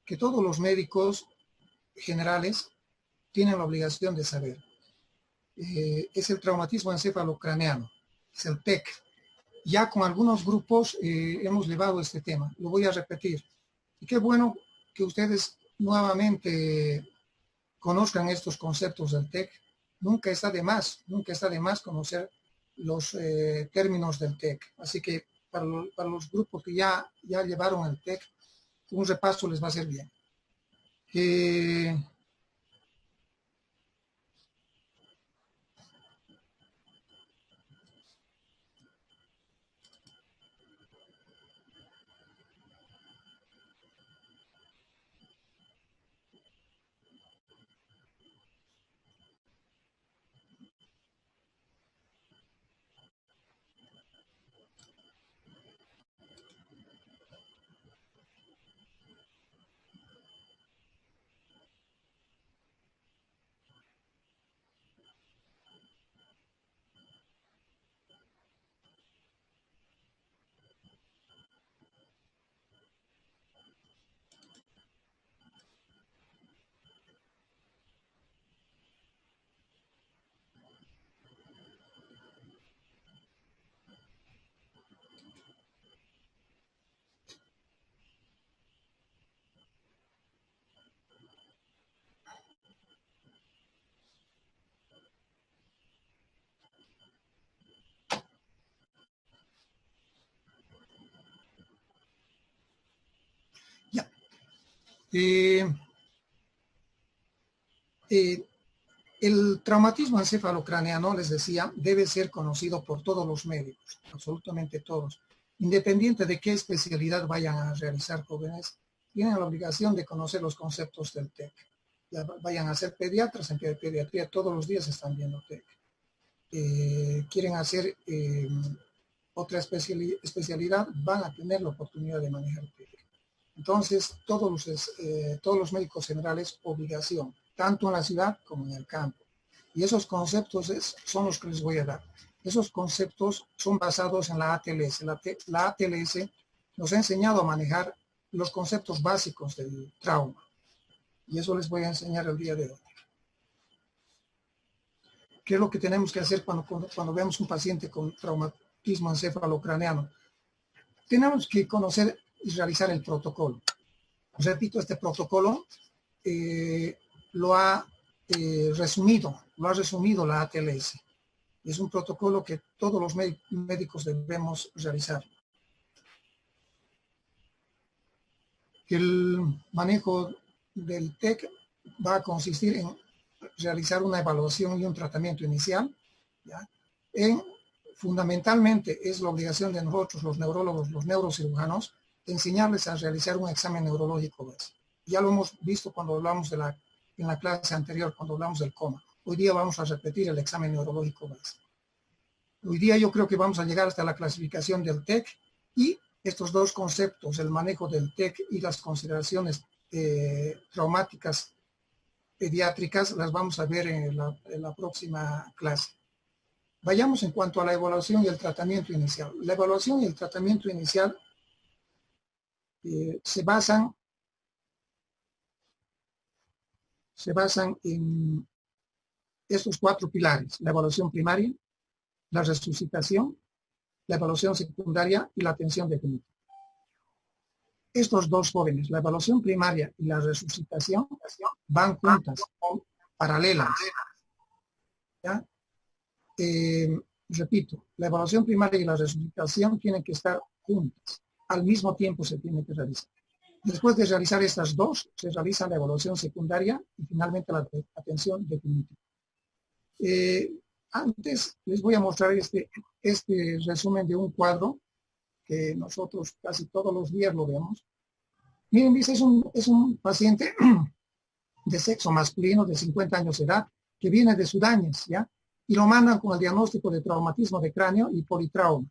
que todos los médicos generales tienen la obligación de saber. Es el traumatismo encefalocraneano, es el TEC. Ya con algunos grupos hemos llevado este tema, lo voy a repetir. Y qué bueno que ustedes nuevamente conozcan estos conceptos del TEC. Nunca está de más conocer los términos del TEC. Así que para los grupos que ya llevaron el TEC, un repaso les va a ser bien. Ya. El traumatismo encefalocraneano, les decía, debe ser conocido por todos los médicos, absolutamente todos. Independiente de qué especialidad vayan a realizar, jóvenes, tienen la obligación de conocer los conceptos del TEC. Ya vayan a ser pediatras, en pediatría todos los días están viendo TEC. Quieren hacer otra especialidad, van a tener la oportunidad de manejar TEC. Entonces, todos los médicos generales, obligación, tanto en la ciudad como en el campo. Y esos conceptos son los que les voy a dar. Esos conceptos son basados en la ATLS. La ATLS nos ha enseñado a manejar los conceptos básicos del trauma. Y eso les voy a enseñar el día de hoy. ¿Qué es lo que tenemos que hacer cuando vemos un paciente con traumatismo encefalocraneano? Tenemos que conocer y realizar el protocolo. Repito, este protocolo lo ha resumido la ATLS. Es un protocolo que todos los médicos debemos realizar. El manejo del TEC va a consistir en realizar una evaluación y un tratamiento inicial. ¿Ya? Fundamentalmente es la obligación de nosotros, los neurólogos, los neurocirujanos, enseñarles a realizar un examen neurológico básico. Ya lo hemos visto cuando hablamos en la clase anterior, cuando hablamos del coma. Hoy día vamos a repetir el examen neurológico básico. Hoy día yo creo que vamos a llegar hasta la clasificación del TEC y estos dos conceptos, el manejo del TEC y las consideraciones traumáticas pediátricas, las vamos a ver en la próxima clase. Vayamos en cuanto a la evaluación y el tratamiento inicial. La evaluación y el tratamiento inicial se basan en estos 4 pilares: la evaluación primaria, la resucitación, la evaluación secundaria y la atención definitiva. Estos dos jóvenes, la evaluación primaria y la resucitación, van juntas, son paralelas. ¿Ya? Repito, la evaluación primaria y la resucitación tienen que estar juntas, al mismo tiempo se tiene que realizar. Después de realizar estas dos, se realiza la evaluación secundaria y finalmente la atención definitiva. Antes les voy a mostrar este resumen de un cuadro que nosotros casi todos los días lo vemos. Miren, dice, es un paciente de sexo masculino de 50 años de edad que viene de Sudáñez, ¿ya? Y lo mandan con el diagnóstico de traumatismo de cráneo y politrauma.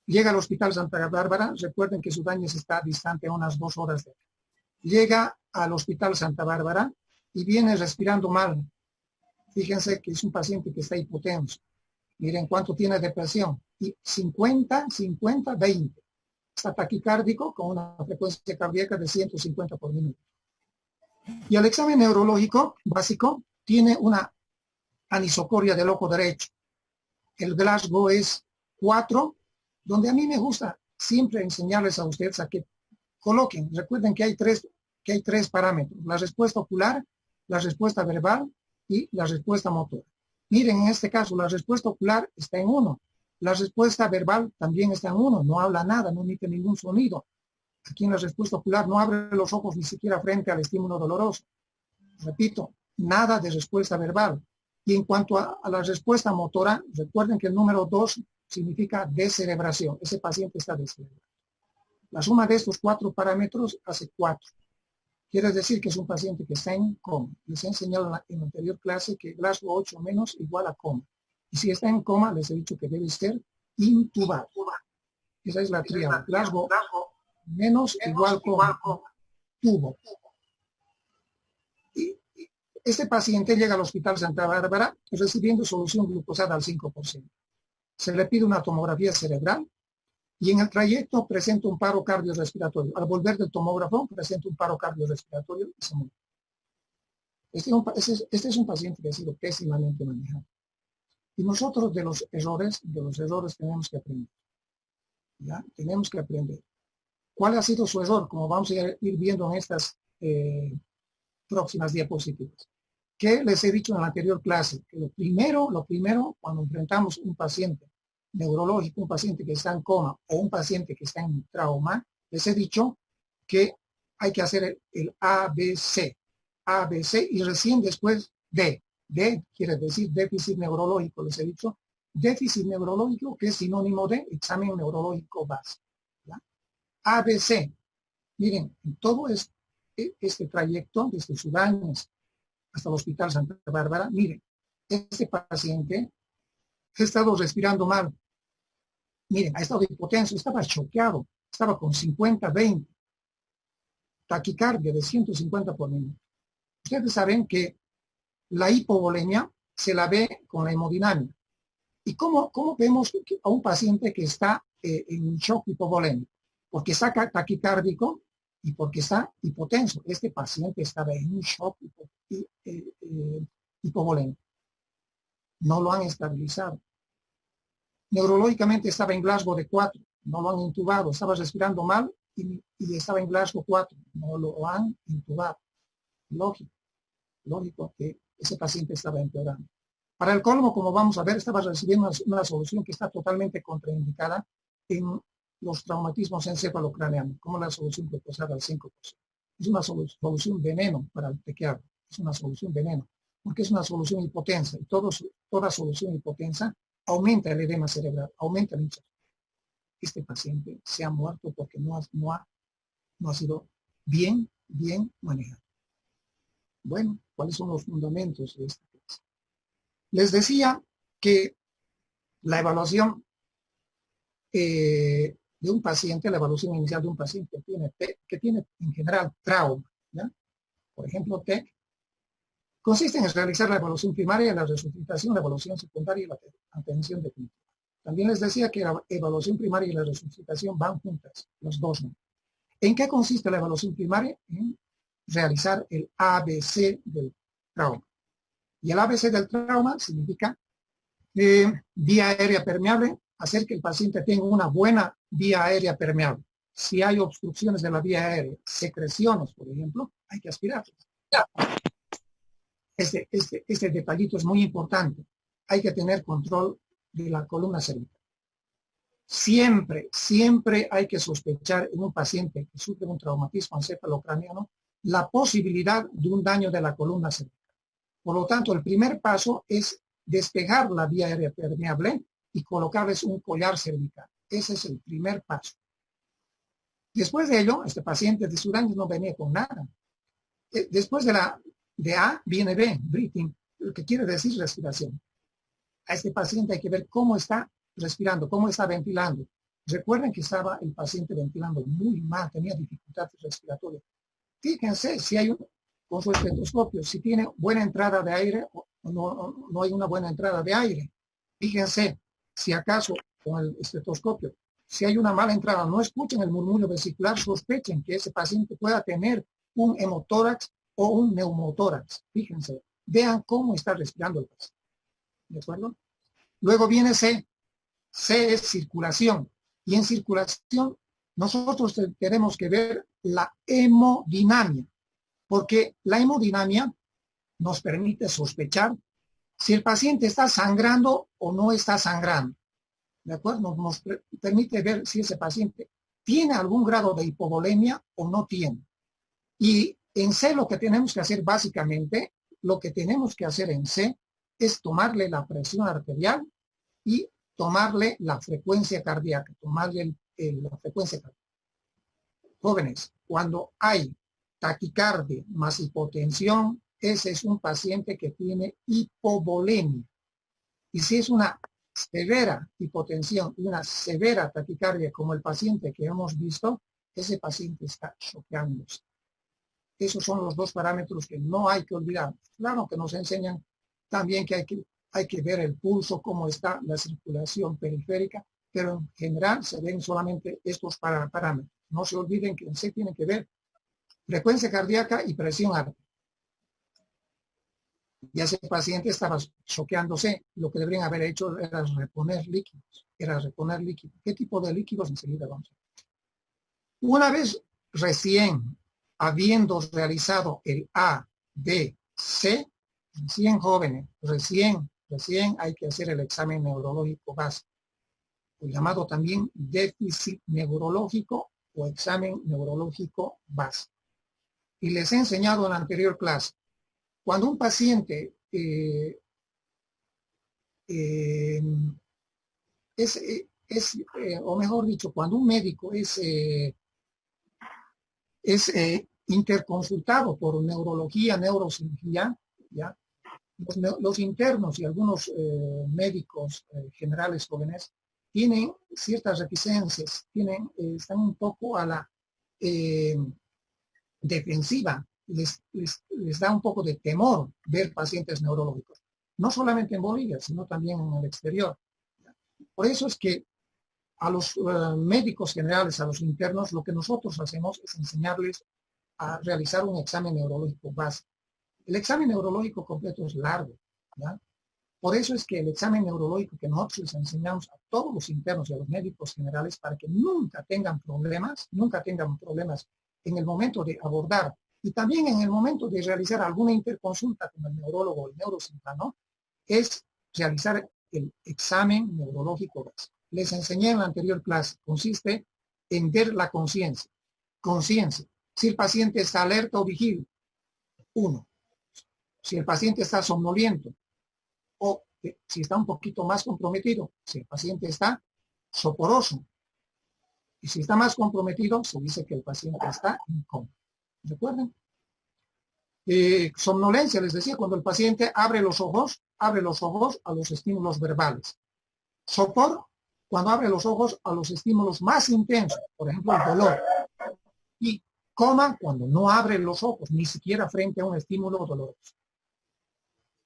Llega al Hospital Santa Bárbara, recuerden que Sudáñez está distante a unas 2 horas de acá. Llega al Hospital Santa Bárbara y viene respirando mal. Fíjense que es un paciente que está hipotenso. Miren cuánto tiene de presión. Y 50, 20. está taquicárdico con una frecuencia cardíaca de 150 por minuto. Y el examen neurológico básico tiene una anisocoria del ojo derecho. El Glasgow es 4, donde a mí me gusta siempre enseñarles a ustedes a que coloquen. Recuerden que hay tres parámetros: la respuesta ocular, la respuesta verbal y la respuesta motora. Miren, en este caso la respuesta ocular está en 1. La respuesta verbal también está en 1. No habla nada, no emite ningún sonido. Aquí en la respuesta ocular no abre los ojos ni siquiera frente al estímulo doloroso. Repito, nada de respuesta verbal. Y en cuanto a la respuesta motora, recuerden que el número 2 significa descerebración. Ese paciente está descerebrado. La suma de estos 4 parámetros hace 4. Quiere decir que es un paciente que está en coma. Les he enseñado en la anterior clase que Glasgow 8 menos igual a coma. Y si está en coma, les he dicho que debe ser intubado. Esa es la tríada. Glasgow menos igual coma. Tubo. Y este paciente llega al Hospital Santa Bárbara recibiendo solución glucosada al 5%. Se le pide una tomografía cerebral y en el trayecto presenta un paro cardiorrespiratorio. Al volver del tomógrafo presenta un paro cardiorrespiratorio y se muere. Este es un paciente que ha sido pésimamente manejado. Y nosotros de los errores tenemos que aprender. ¿Ya? Tenemos que aprender. ¿Cuál ha sido su error? Como vamos a ir viendo en estas próximas diapositivas. ¿Qué les he dicho en la anterior clase? Que lo primero, cuando enfrentamos un paciente neurológico, un paciente que está en coma o un paciente que está en trauma, les he dicho que hay que hacer el ABC. ABC y recién después D. D quiere decir déficit neurológico, les he dicho. Déficit neurológico, que es sinónimo de examen neurológico básico. ¿Ya? ABC. Miren, en todo este trayecto, desde Sudáñez hasta el Hospital Santa Bárbara, miren, este paciente ha estado respirando mal. Miren, ha estado hipotenso, estaba choqueado, estaba con 50-20, taquicardia de 150 por minuto. Ustedes saben que la hipovolemia se la ve con la hemodinamia. ¿Y cómo vemos a un paciente que está en un shock hipovolémico? Porque está taquicárdico y porque está hipotenso. Este paciente estaba en un shock hipovolémico. No lo han estabilizado. Neurológicamente estaba en Glasgow de 4, no lo han intubado, estaba respirando mal y estaba en Glasgow 4, no lo han intubado. Lógico que ese paciente estaba empeorando. Para el colmo, como vamos a ver, estaba recibiendo una solución que está totalmente contraindicada en los traumatismos encefalocraneanos, como la solución glucosada al 5%. Es una solución veneno para el tequiardo, es una solución veneno, porque es una solución hipotensa y toda solución hipotensa aumenta el edema cerebral, aumenta el hinchazón. Este paciente se ha muerto porque no ha sido bien manejado. Bueno, ¿cuáles son los fundamentos de esta clase? Les decía que la evaluación de un paciente, la evaluación inicial de un paciente que tiene en general trauma, ¿ya? Por ejemplo, TEC, consiste en realizar la evaluación primaria, la resucitación, la evaluación secundaria y la atención definitiva. También les decía que la evaluación primaria y la resucitación van juntas, los dos no. ¿En qué consiste la evaluación primaria? En realizar el ABC del trauma. Y el ABC del trauma significa vía aérea permeable, hacer que el paciente tenga una buena vía aérea permeable. Si hay obstrucciones de la vía aérea, secreciones, por ejemplo, hay que aspirarlas. Este detallito es muy importante. Hay que tener control de la columna cervical. Siempre hay que sospechar en un paciente que sufre un traumatismo encefalocraneano la posibilidad de un daño de la columna cervical. Por lo tanto, el primer paso es despejar la vía aérea permeable y colocarles un collar cervical. Ese es el primer paso. Después de ello, este paciente de Sudáñez no venía con nada. Después de A viene B, breathing, lo que quiere decir respiración. A este paciente hay que ver cómo está respirando, cómo está ventilando. Recuerden que estaba el paciente ventilando muy mal, tenía dificultades respiratorias. Fíjense si hay con su estetoscopio, si tiene buena entrada de aire o no hay una buena entrada de aire. Fíjense si acaso con el estetoscopio Si hay una mala entrada, no escuchen el murmullo vesicular, sospechen que ese paciente pueda tener un hemotórax o un neumotórax. Fíjense, vean cómo está respirando el paciente. ¿De acuerdo? Luego viene C. C es circulación. Y en circulación nosotros tenemos que ver la hemodinamia, porque la hemodinamia nos permite sospechar si el paciente está sangrando o no está sangrando. ¿De acuerdo? Nos permite ver si ese paciente tiene algún grado de hipovolemia o no tiene. Y en C lo que tenemos que hacer básicamente, lo que tenemos que hacer en C es tomarle la presión arterial y tomarle la frecuencia cardíaca, tomarle la frecuencia cardíaca. Jóvenes, cuando hay taquicardia más hipotensión, ese es un paciente que tiene hipovolemia. Y si es una severa hipotensión y una severa taquicardia como el paciente que hemos visto, ese paciente está choqueándose. Esos son los dos parámetros que no hay que olvidar. Claro que nos enseñan también que hay que ver el pulso, cómo está la circulación periférica, pero en general se ven solamente estos parámetros. No se olviden que se tiene que ver frecuencia cardíaca y presión arterial. Ya ese paciente estaba choqueándose, lo que deberían haber hecho era reponer líquidos. ¿Qué tipo de líquidos? Enseguida vamos a ver. Una vez recién habiendo realizado el A, B, C, recién jóvenes, recién hay que hacer el examen neurológico básico, llamado también déficit neurológico o examen neurológico básico. Y les he enseñado en la anterior clase, cuando un paciente o mejor dicho, cuando un médico es interconsultado por neurología, neurocirugía, ¿ya? Los internos y algunos médicos generales jóvenes tienen ciertas reticencias, están un poco a la defensiva, les da un poco de temor ver pacientes neurológicos, no solamente en Bolivia, sino también en el exterior. Por eso es que a los médicos generales, a los internos, lo que nosotros hacemos es enseñarles a realizar un examen neurológico básico. El examen neurológico completo es largo, ¿ya? Por eso es que el examen neurológico que nosotros les enseñamos a todos los internos y a los médicos generales para que nunca tengan problemas en el momento de abordar y también en el momento de realizar alguna interconsulta con el neurólogo o el neurocirujano, es realizar el examen neurológico básico. Les enseñé en la anterior clase, consiste en ver la conciencia. Conciencia. Si el paciente está alerta o vigil, 1. Si el paciente está somnoliento o si está un poquito más comprometido, si el paciente está soporoso. Y si está más comprometido, se dice que el paciente está en coma. ¿Recuerden? Somnolencia, les decía, cuando el paciente abre los ojos a los estímulos verbales. Sopor, cuando abre los ojos a los estímulos más intensos, por ejemplo, el dolor. Y coma, cuando no abre los ojos, ni siquiera frente a un estímulo doloroso.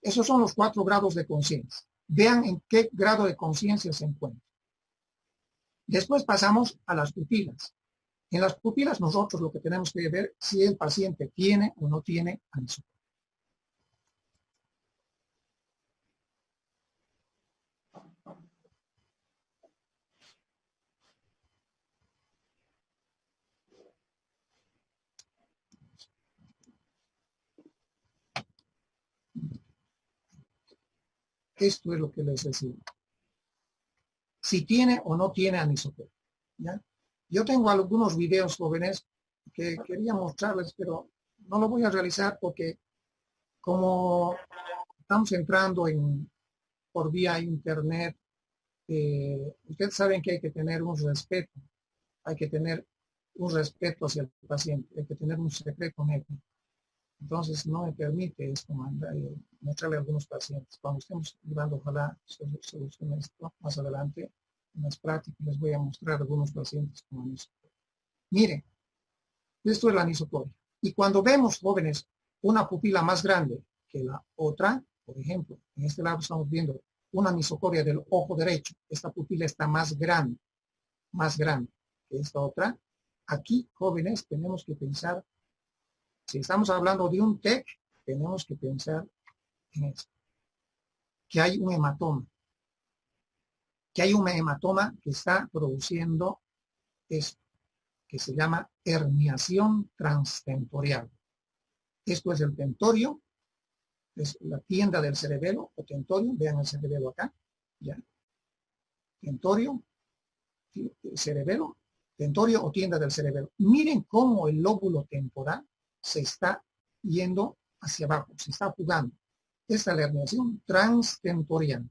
Esos son los 4 grados de conciencia. Vean en qué grado de conciencia se encuentra. Después pasamos a las pupilas. En las pupilas nosotros lo que tenemos que ver si el paciente tiene o no tiene anisocoria. Esto es lo que les decía. Si tiene o no tiene anisocoria, ¿ya? Yo tengo algunos videos jóvenes que quería mostrarles, pero no lo voy a realizar porque como estamos entrando por vía internet, ustedes saben que hay que tener un respeto, hacia el paciente, hay que tener un secreto médico. Entonces no me permite esto mostrarle a algunos pacientes. Cuando estemos llevando, ojalá solucione esto más adelante, en las prácticas les voy a mostrar a algunos pacientes con anisocoria. Miren, esto es la anisocoria. Y cuando vemos, jóvenes, una pupila más grande que la otra, por ejemplo, en este lado estamos viendo una anisocoria del ojo derecho. Esta pupila está más grande. más grande que esta otra. Aquí, jóvenes, tenemos que pensar, si estamos hablando de un TEC, tenemos que pensar en esto, que hay un hematoma, que está produciendo esto, que se llama herniación transtentorial. Esto es el tentorio, es la tienda del cerebelo o tentorio, vean el cerebelo acá, ya. Tentorio, cerebelo, tentorio o tienda del cerebelo. Miren cómo el lóbulo temporal se está yendo hacia abajo, se está jugando. Esta es la herniación transtentorial.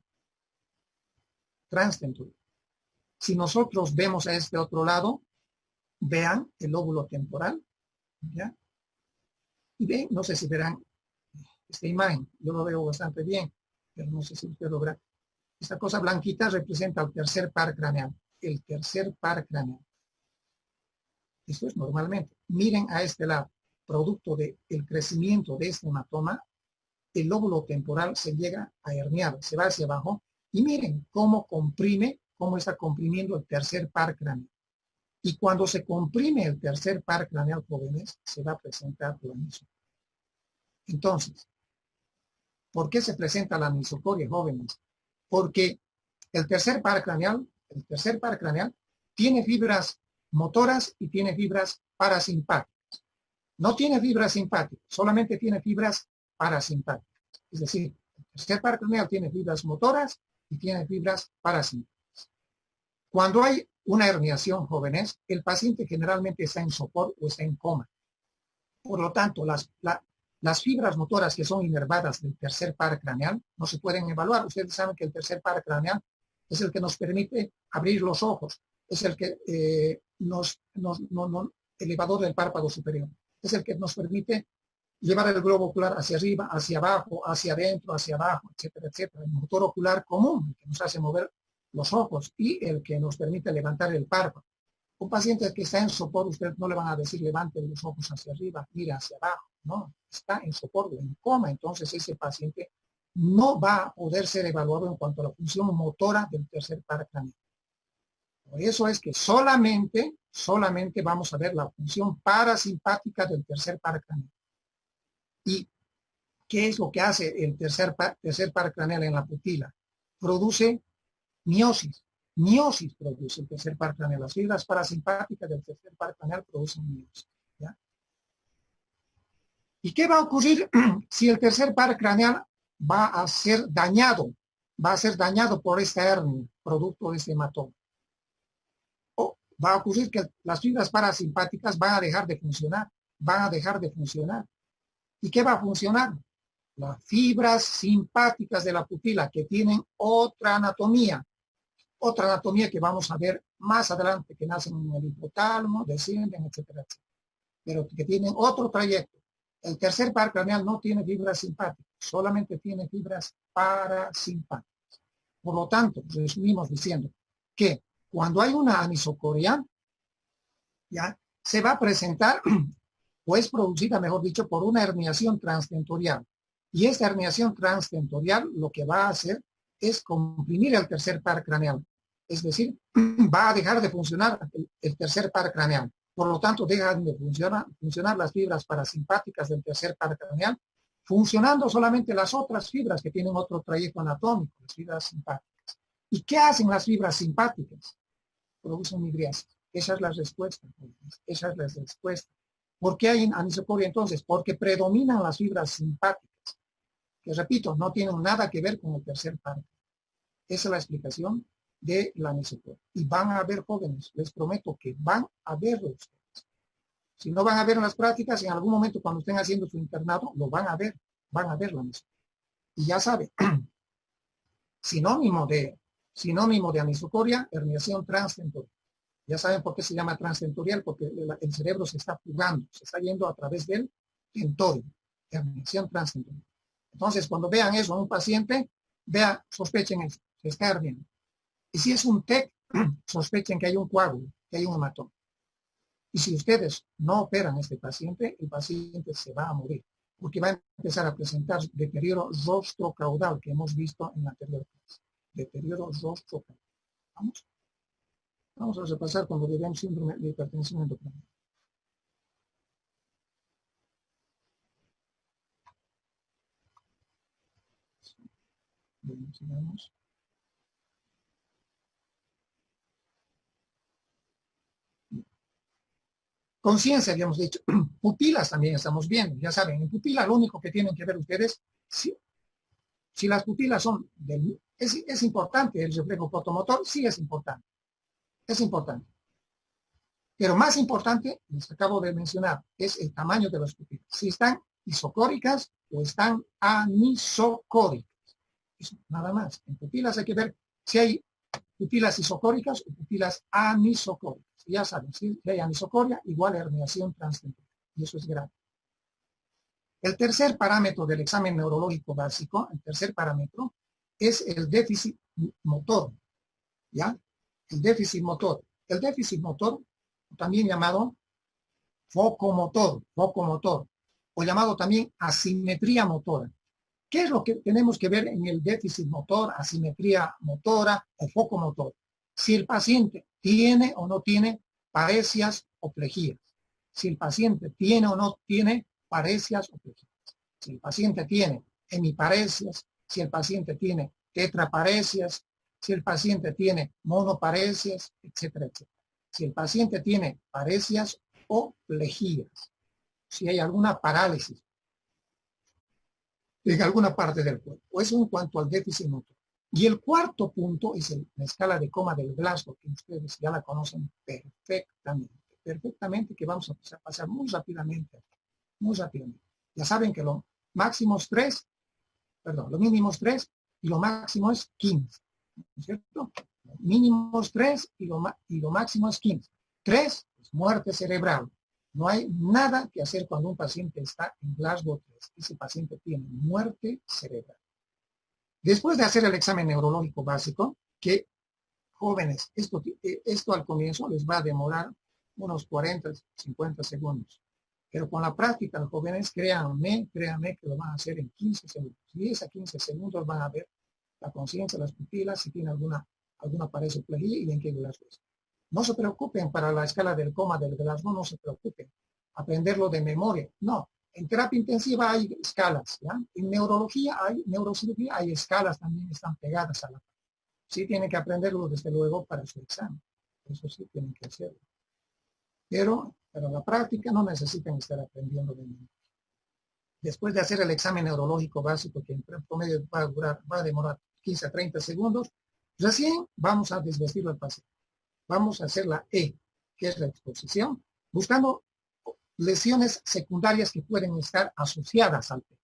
Transtentorial. Si nosotros vemos a este otro lado, vean el lóbulo temporal, ¿ya? Y ven, no sé si verán esta imagen, yo lo veo bastante bien, pero no sé si usted lo verá. Esta cosa blanquita representa el tercer par craneal, el tercer par craneal. Esto es normalmente. Miren a este lado, producto del crecimiento de este hematoma, el lóbulo temporal se llega a herniar, se va hacia abajo, y miren cómo comprime, cómo está comprimiendo el tercer par craneal. Y cuando se comprime el tercer par craneal, jóvenes, se va a presentar la anisocoria. Entonces, ¿por qué se presenta la anisocoria, jóvenes? Porque el tercer par craneal tiene fibras motoras y tiene fibras parasimpáticas. No tiene fibras simpáticas, solamente tiene fibras parasimpáticas. Es decir, el tercer par craneal tiene fibras motoras y tiene fibras parasimpáticas. Cuando hay una herniación, jóvenes, el paciente generalmente está en sopor o está en coma. Por lo tanto, las fibras motoras que son inervadas del tercer par craneal no se pueden evaluar. Ustedes saben que el tercer par craneal es el que nos permite abrir los ojos, es el que elevador del párpado superior, es el que nos permite llevar el globo ocular hacia arriba, hacia abajo, hacia adentro, hacia abajo, etcétera, etcétera. El motor ocular común, el que nos hace mover los ojos y el que nos permite levantar el párpado. Un paciente que está en sopor, usted no le van a decir levante los ojos hacia arriba, mira hacia abajo. No, está en sopor o en coma. Entonces ese paciente no va a poder ser evaluado en cuanto a la función motora del tercer par craneal. Por eso es que solamente vamos a ver la función parasimpática del tercer par craneal. ¿Y qué es lo que hace el tercer par craneal en la pupila? Produce miosis. Miosis produce el tercer par craneal. Las fibras parasimpáticas del tercer par craneal producen miosis. ¿Ya? ¿Y qué va a ocurrir si el tercer par craneal va a ser dañado? Va a ser dañado por esta hernia, producto de este hematoma. O va a ocurrir que las fibras parasimpáticas van a dejar de funcionar. ¿Y qué va a funcionar? Las fibras simpáticas de la pupila, que tienen otra anatomía que vamos a ver más adelante, que nacen en el hipotálamo, descienden, etcétera, etcétera, pero que tienen otro trayecto. El tercer par craneal no tiene fibras simpáticas, solamente tiene fibras parasimpáticas. Por lo tanto, resumimos diciendo que cuando hay una anisocoria, ya se va a presentar, o es producida, mejor dicho, por una herniación transtentorial. Y esta herniación transtentorial lo que va a hacer es comprimir el tercer par craneal. Es decir, va a dejar de funcionar el tercer par craneal. Por lo tanto, dejan de funcionar las fibras parasimpáticas del tercer par craneal, funcionando solamente las otras fibras que tienen otro trayecto anatómico, las fibras simpáticas. ¿Y qué hacen las fibras simpáticas? Producen midriasis. Esa es la respuesta. Esa es la respuesta. ¿Por qué hay anisocoria entonces? Porque predominan las fibras simpáticas, que repito, no tienen nada que ver con el tercer par. Esa es la explicación de la anisocoria. Y van a ver, jóvenes, les prometo que van a verlo ustedes. Si no van a ver en las prácticas, en algún momento cuando estén haciendo su internado, lo van a ver la anisocoria. Y ya saben, sinónimo de anisocoria, herniación transtentorial. Ya saben por qué se llama transtentorial, porque el cerebro se está jugando, se está yendo a través del tentorio, herniación transtentorial. Entonces, cuando vean eso en un paciente, sospechen eso, se está herniando. Y si es un TEC, sospechen que hay un coágulo, que hay un hematoma. Y si ustedes no operan a este paciente, el paciente se va a morir, porque va a empezar a presentar deterioro rostrocaudal que hemos visto en la anterior clase. Deterioro rostrocaudal. ¿Vamos? Vamos a repasar cuando veamos síndrome de hipertensión endocrina. Bien, sigamos. Conciencia, habíamos dicho. Pupilas también estamos viendo. Ya saben, en pupila lo único que tienen que ver ustedes, si las pupilas son es importante el reflejo fotomotor, sí es importante. Es importante. Pero más importante, les acabo de mencionar, es el tamaño de las pupilas. Si están isocóricas o están anisocóricas. Eso, nada más. En pupilas hay que ver si hay pupilas isocóricas o pupilas anisocóricas. Ya saben, si hay anisocoria, igual herniación transtemporal. Y eso es grave. El tercer parámetro del examen neurológico básico, el tercer parámetro, es el déficit motor. ¿Ya? El déficit motor. El déficit motor, también llamado focomotor, o llamado también asimetría motora. ¿Qué es lo que tenemos que ver en el déficit motor, asimetría motora o focomotor? Si el paciente tiene o no tiene paresias o plejías. Si el paciente tiene o no tiene paresias o plejías. Si el paciente tiene hemiparesias, si el paciente tiene tetraparesias, si el paciente tiene monoparesias, etcétera, etcétera. Si el paciente tiene paresias o plejías. Si hay alguna parálisis en alguna parte del cuerpo. Eso en cuanto al déficit motor. Y el cuarto punto es la escala de coma del Glasgow, que ustedes ya la conocen perfectamente, que vamos a pasar muy rápidamente. Ya saben que lo mínimos 3 y lo máximo es 15. ¿No es cierto? Mínimos 3 y lo máximo es 15. 3 es muerte cerebral. No hay nada que hacer cuando un paciente está en Glasgow 3. Ese paciente tiene muerte cerebral. Después de hacer el examen neurológico básico, que jóvenes, esto al comienzo les va a demorar unos 40, 50 segundos. Pero con la práctica, los jóvenes, créanme que lo van a hacer en 15 segundos. 10 a 15 segundos van a ver la conciencia, las pupilas, si tiene alguna paresoplegia y en qué Glasgow es. No se preocupen para la escala del coma del Glasgow, no se preocupen. Aprenderlo de memoria. No. En terapia intensiva hay escalas. ¿Ya? En neurología neurocirugía hay escalas también, están pegadas a la. Sí tienen que aprenderlo desde luego para su examen. Eso sí tienen que hacerlo. Pero la práctica no necesitan estar aprendiendo de memoria. Después de hacer el examen neurológico básico, que en promedio va a demorar 15 a 30 segundos, recién vamos a desvestirlo al paciente. Vamos a hacer la E, que es la exposición, buscando lesiones secundarias que pueden estar asociadas al P.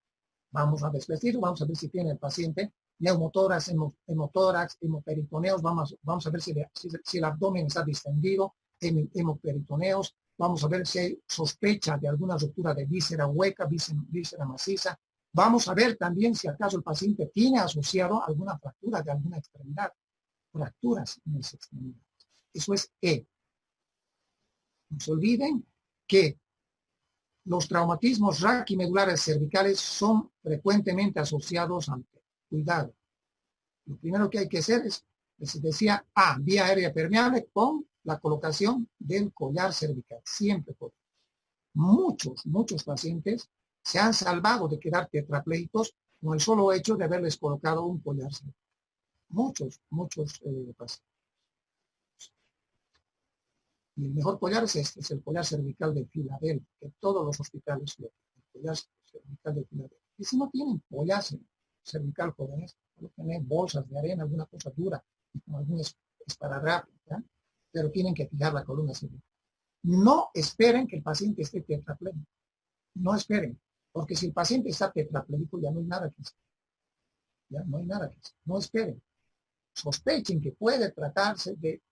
Vamos a desvestirlo, vamos a ver si tiene el paciente neumotórax, hemotórax, hemoperitoneos, vamos a ver si el abdomen está distendido, hemoperitoneos, vamos a ver si hay sospecha de alguna ruptura de víscera hueca, víscera maciza. Vamos a ver también si acaso el paciente tiene asociado alguna fractura de alguna extremidad, fracturas en esa extremidad. Eso es E. No se olviden que los traumatismos raquimedulares cervicales son frecuentemente asociados al P. Cuidado. Lo primero que hay que hacer es, les decía, vía aérea permeable con la colocación del collar cervical. Siempre por muchos pacientes se han salvado de quedar tetrapléjicos con el solo hecho de haberles colocado un collar cervical. Muchos pacientes. Y el mejor collar es este, es el collar cervical de Filadelfia, que todos los hospitales lo tienen, el collar cervical de Filadelfia. Y si no tienen collar cervical jóvenes, tienen bolsas de arena, alguna cosa dura, y con algún esparadrapo, ¿ya? Pero tienen que fijar la columna cervical. No esperen que el paciente esté tetrapléjico. No esperen, porque si el paciente está tetrapléjico ya no hay nada que hacer. Ya no hay nada que hacer. No esperen. Sospechen que puede tratarse de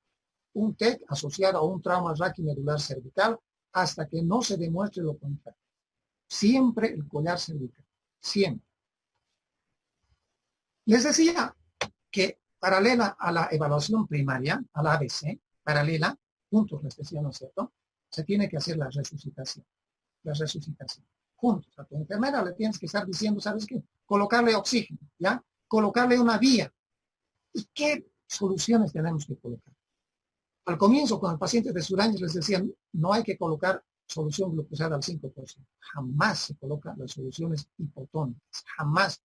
un TEC asociado a un trauma raquimedular cervical hasta que no se demuestre lo contrario. Siempre el collar cervical. Siempre. Les decía que paralela a la evaluación primaria, a la ABC, paralela, juntos les decía, ¿no es cierto? Se tiene que hacer la resucitación. La resucitación. Juntos. A tu enfermera le tienes que estar diciendo, ¿sabes qué? Colocarle oxígeno, ¿ya? Colocarle una vía. ¿Y qué soluciones tenemos que colocar? Al comienzo, con el paciente de Surañez, les decían, no hay que colocar solución glucosada al 5%. Jamás se colocan las soluciones hipotónicas. Jamás.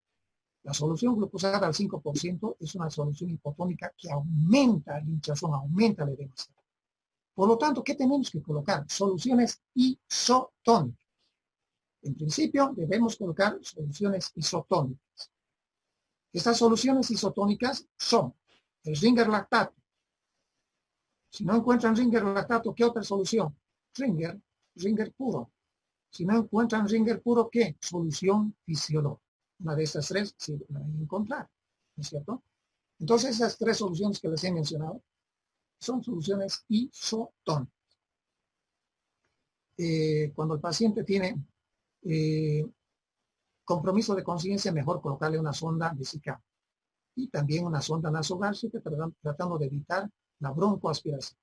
La solución glucosada al 5% es una solución hipotónica que aumenta la hinchazón, aumenta la edema. Por lo tanto, ¿qué tenemos que colocar? Soluciones isotónicas. En principio, debemos colocar soluciones isotónicas. Estas soluciones isotónicas son el Ringer lactato. Si no encuentran Ringer lactato, ¿qué otra solución? Ringer puro. Si no encuentran Ringer puro, ¿qué? Solución fisiológica. Una de estas tres sí la van a encontrar, ¿no es cierto? Entonces, esas tres soluciones que les he mencionado son soluciones isotónicas. Cuando el paciente tiene compromiso de conciencia, mejor colocarle una sonda vesical y también una sonda nasogástrica, tratando de evitar la broncoaspiración.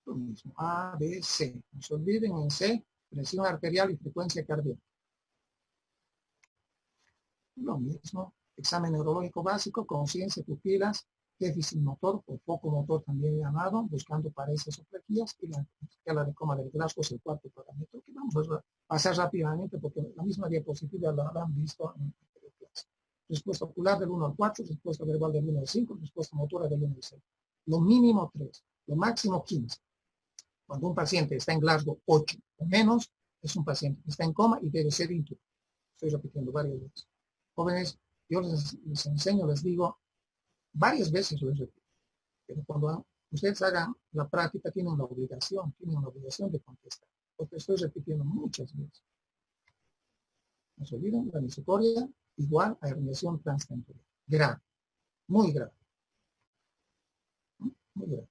Lo mismo, A, B, C. No se olviden en C, presión arterial y frecuencia cardíaca. Lo mismo, examen neurológico básico, conciencia, pupilas, déficit motor o foco motor también llamado, buscando pareces o flequillas, y la escala de coma del Glasgow es el cuarto parámetro, que vamos a pasar rápidamente porque la misma diapositiva la han visto en la anterior clase. Respuesta ocular del 1 al 4, respuesta verbal del 1 al 5, respuesta motora del 1 al 6. Lo mínimo 3, lo máximo 15. Cuando un paciente está en Glasgow 8 o menos, es un paciente que está en coma y debe ser intubado. Estoy repitiendo varias veces. Jóvenes, yo les enseño, les digo, varias veces les repito, pero cuando ustedes hagan la práctica tienen una obligación de contestar, porque estoy repitiendo muchas veces. No se olviden, la mesocoria igual a herniación transtemporal. Grave, muy grave. Muy grave.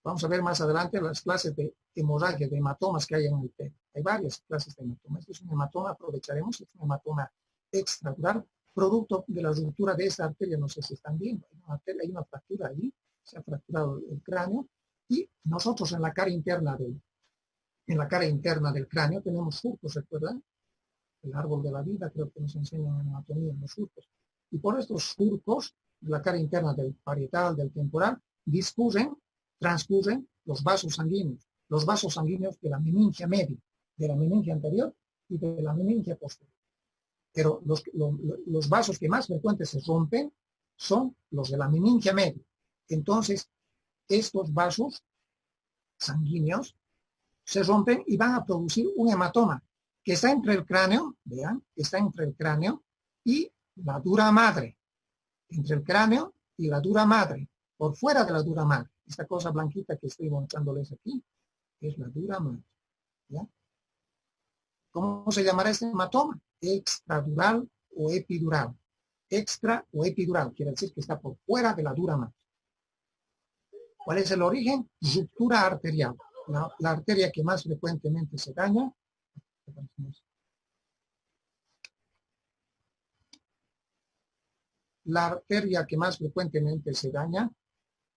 Vamos a ver más adelante las clases de hemorragia, de hematomas que hay en el pelo. Hay varias clases de hematomas. Este es un hematoma, aprovecharemos, es un hematoma extradural, producto de la ruptura de esta arteria. No sé si están viendo, hay una fractura allí, se ha fracturado el cráneo, y nosotros en la cara interna del cráneo tenemos surcos, ¿recuerdan? El árbol de la vida, creo que nos enseñan en anatomía en los surcos. Y por estos surcos de la cara interna del parietal, del temporal, transcurren los vasos sanguíneos de la meningia media, de la meningia anterior y de la meningia posterior. Pero los vasos que más frecuentes se rompen son los de la meningia media. Entonces, estos vasos sanguíneos se rompen y van a producir un hematoma que está entre el cráneo, vean, está entre el cráneo y la dura madre. Entre el cráneo y la dura madre, por fuera de la dura madre. Esta cosa blanquita que estoy mostrándoles aquí es la dura madre. ¿Ya? ¿Cómo se llamará este hematoma? Extradural o epidural. Extra o epidural, quiere decir que está por fuera de la dura madre. ¿Cuál es el origen? Ruptura arterial. La arteria que más frecuentemente se daña. La arteria que más frecuentemente se daña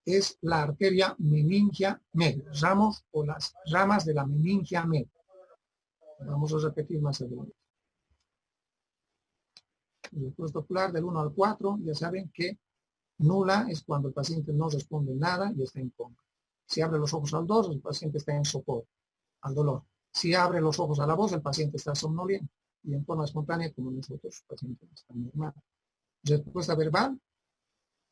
es la arteria meningia media, ramos o las ramas de la meningia media. Vamos a repetir más adelante. Respuesta ocular del 1 al 4, ya saben que nula es cuando el paciente no responde nada y está en coma. Si abre los ojos al 2, el paciente está en sopor, al dolor. Si abre los ojos a la voz, el paciente está somnoliento y en forma espontánea, como nosotros, el paciente está normal. Respuesta verbal,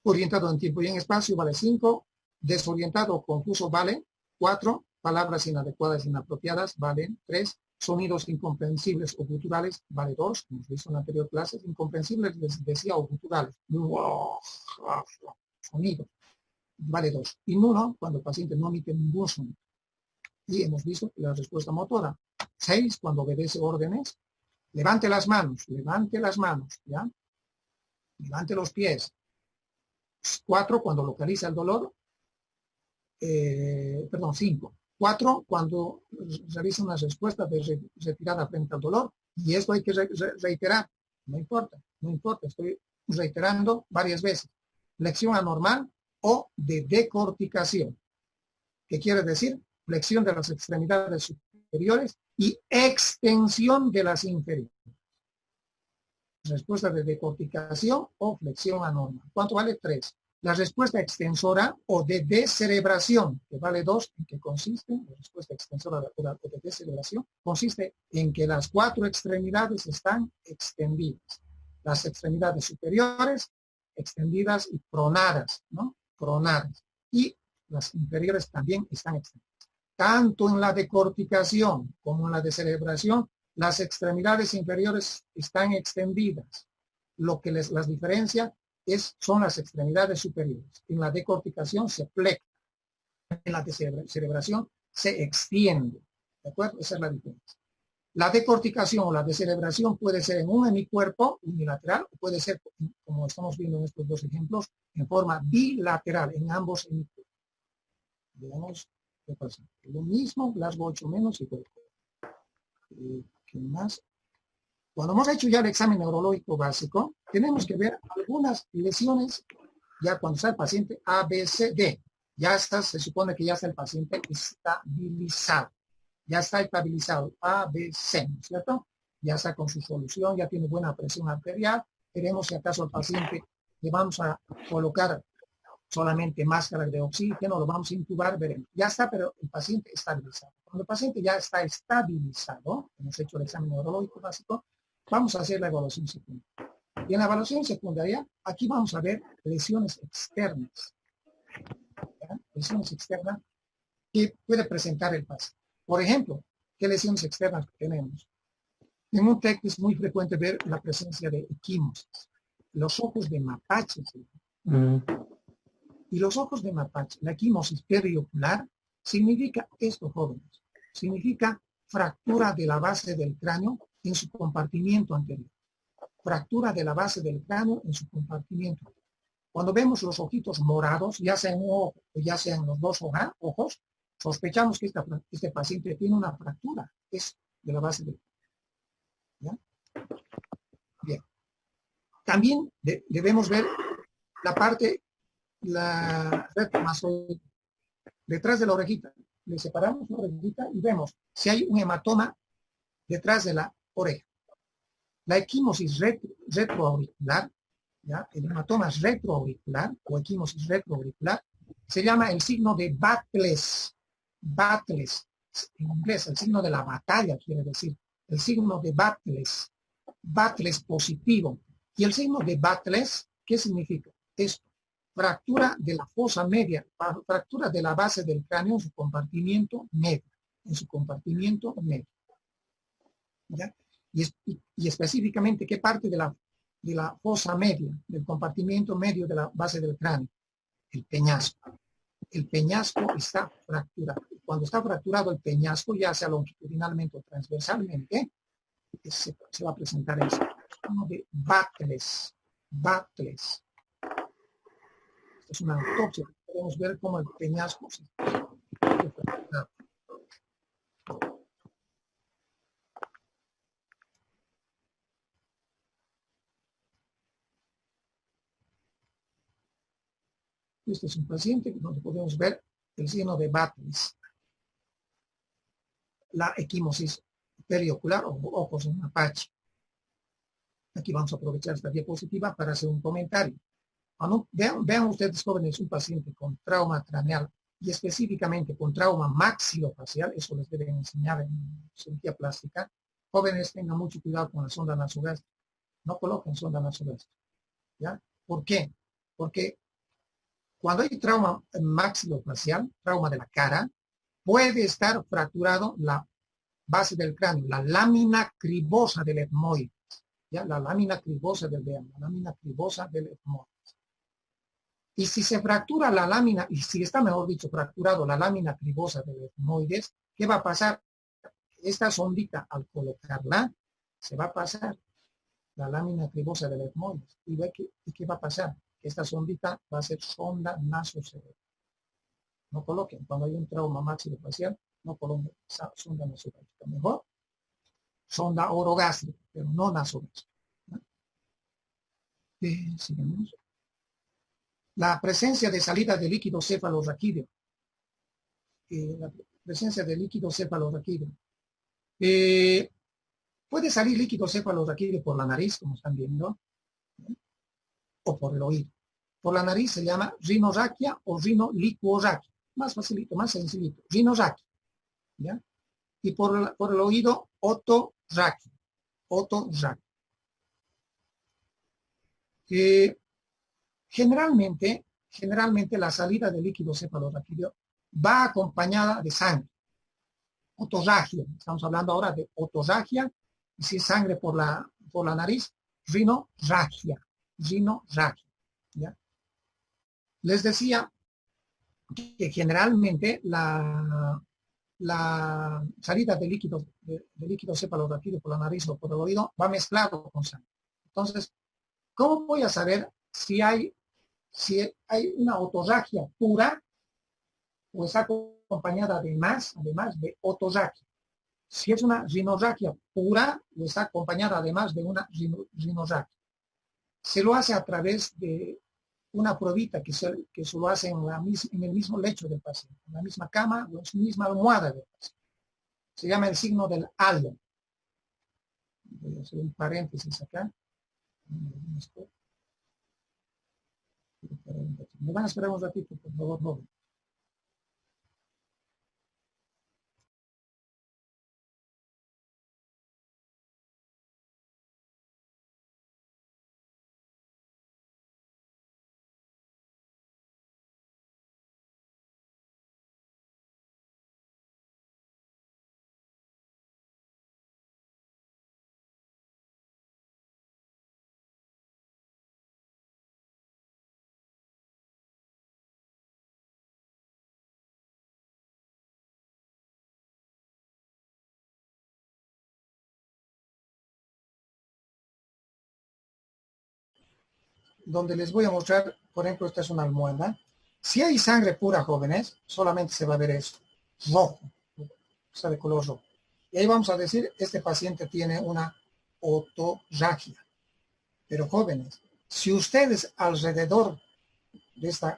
orientado en tiempo y en espacio, vale 5. Desorientado o confuso, vale 4. Palabras inadecuadas e inapropiadas, valen 3. Sonidos incomprensibles o guturales, vale 2. Hemos visto en la anterior clase. Incomprensibles les decía o guturales. Sonidos, vale 2. Y nulo, cuando el paciente no emite ningún sonido. Y hemos visto la respuesta motora. 6, cuando obedece órdenes. Levante las manos, ¿ya? Levante los pies. 4, cuando localiza el dolor. 5. 4, cuando realiza una respuesta de retirada frente al dolor. Y esto hay que reiterar. No importa, estoy reiterando varias veces. Flexión anormal o de decorticación. ¿Qué quiere decir? Flexión de las extremidades superiores y extensión de las inferiores. Respuesta de decorticación o flexión anormal. ¿Cuánto vale? 3. La respuesta extensora o de descerebración, que vale 2, ¿en qué consiste? La respuesta extensora o de descerebración consiste en que las 4 extremidades están extendidas. Las extremidades superiores, extendidas y pronadas, ¿no? Pronadas. Y las inferiores también están extendidas. Tanto en la decorticación como en la descerebración, las extremidades inferiores están extendidas. Lo que las diferencia son las extremidades superiores. En la decorticación se plega, en la descerebración se extiende. ¿De acuerdo? Esa es la diferencia. La decorticación o la descerebración puede ser en un hemicuerpo unilateral o puede ser, como estamos viendo en estos dos ejemplos, en forma bilateral en ambos hemicuerpos. Veamos qué pasa. Lo mismo, Glasgow 8 menos y cuerpo. ¿Qué más? Cuando hemos hecho ya el examen neurológico básico, tenemos que ver algunas lesiones, ya cuando está el paciente A, B, C, D. Ya está, se supone que ya está el paciente estabilizado. Ya está estabilizado A, B, C, ¿no es cierto? Ya está con su solución, ya tiene buena presión arterial. Veremos si acaso al paciente le vamos a colocar solamente máscara de oxígeno, lo vamos a intubar, veremos. Ya está, pero el paciente estabilizado. Cuando el paciente ya está estabilizado, hemos hecho el examen neurológico básico, vamos a hacer la evaluación secundaria. Y en la evaluación secundaria, aquí vamos a ver lesiones externas. ¿Ya? Lesiones externas que puede presentar el paciente. Por ejemplo, ¿qué lesiones externas tenemos? En un TEC es muy frecuente ver la presencia de equimosis. Los ojos de mapache. Y los ojos de mapache, la equimosis periocular, significa esto, jóvenes. Significa fractura de la base del cráneo en su compartimiento anterior. Fractura de la base del cráneo en su compartimiento. Cuando vemos los ojitos morados, ya sea en un ojo o ya sea en los dos ojos, sospechamos que este paciente tiene una fractura. Es de la base del cráneo. ¿Ya? Bien. También debemos ver la parte, la retromastoidea. Detrás de la orejita. Le separamos la orejita y vemos si hay un hematoma detrás de la oreja. La equimosis retroauricular, ¿ya? El hematoma retroauricular o equimosis retroauricular se llama el signo de Battles. Battles, en inglés, el signo de la batalla, quiere decir. El signo de Battles. Battles positivo. Y el signo de Battles, ¿qué significa? Esto. Fractura de la fosa media, fractura de la base del cráneo en su compartimiento medio. En su compartimiento medio. ¿Ya? Y específicamente, ¿qué parte de la fosa media, del compartimiento medio de la base del cráneo? El peñasco. El peñasco está fracturado. Cuando está fracturado el peñasco, ya sea longitudinalmente o transversalmente, se va a presentar el signo de Battles. Battles. Esta es una autopsia. Podemos ver cómo el peñasco se fractura. Este es un paciente donde podemos ver el signo de Battles. La equimosis periocular o ojos en mapache. Aquí vamos a aprovechar esta diapositiva para hacer un comentario. Vean ustedes, jóvenes, un paciente con trauma craneal y específicamente con trauma maxilofacial, eso les deben enseñar en cirugía plástica. Jóvenes, tengan mucho cuidado con la sonda nasogástrica. No coloquen sonda nasogástrica. ¿Ya? ¿Por qué? Porque cuando hay trauma maxilofacial, trauma de la cara, puede estar fracturado la base del cráneo, la lámina cribosa del etmoides. ¿Ya? La lámina cribosa del etmoides. La lámina cribosa del etmoides. Y si se fractura la lámina, y si está, mejor dicho, fracturado la lámina cribosa del etmoides, ¿qué va a pasar? Esta sondita, al colocarla, se va a pasar la lámina cribosa del etmoides. ¿Y qué va a pasar? Esta sondita va a ser sonda nasocerebral. No coloquen, cuando hay un trauma maxilofacial, no coloquen esa sonda nasogástrica. Mejor sonda orogástrica, pero no nasogástrica. Sigamos. La presencia de salida de líquido cefalorraquídeo. La presencia de líquido cefalorraquídeo. Puede salir líquido cefalorraquídeo por la nariz, como están viendo, o por el oído. por la nariz se llama rinorraquia o rinolicuorraquia. Más facilito, más sencillito. Rinorraquia. ¿Ya? Y por el oído, otorraquia. Otorraquia. Generalmente la salida del líquido cefalorraquídeo va acompañada de sangre. Otorragia. Estamos hablando ahora de otorragia. Y si es sangre por la nariz, rinorragia. Rinorragia. ¿Ya? Les decía que generalmente la salida de líquido cefalorraquídeo por la nariz o por el oído va mezclado con sangre. Entonces, ¿cómo voy a saber si hay una otorragia pura o está acompañada además de otorragia? Si es una rinorragia pura o está acompañada además de una rinorragia. Se lo hace a través de una probita que se lo hace en el mismo lecho del paciente, en la misma cama o en su misma almohada del paciente. Se llama el signo del halo. Voy a hacer un paréntesis acá. Me van a esperar un ratito, por favor, no. Donde les voy a mostrar, por ejemplo, esta es una almohada. Si hay sangre pura, jóvenes, solamente se va a ver eso, rojo, está de color rojo. Y ahí vamos a decir, este paciente tiene una otorragia. Pero jóvenes, si ustedes alrededor de esta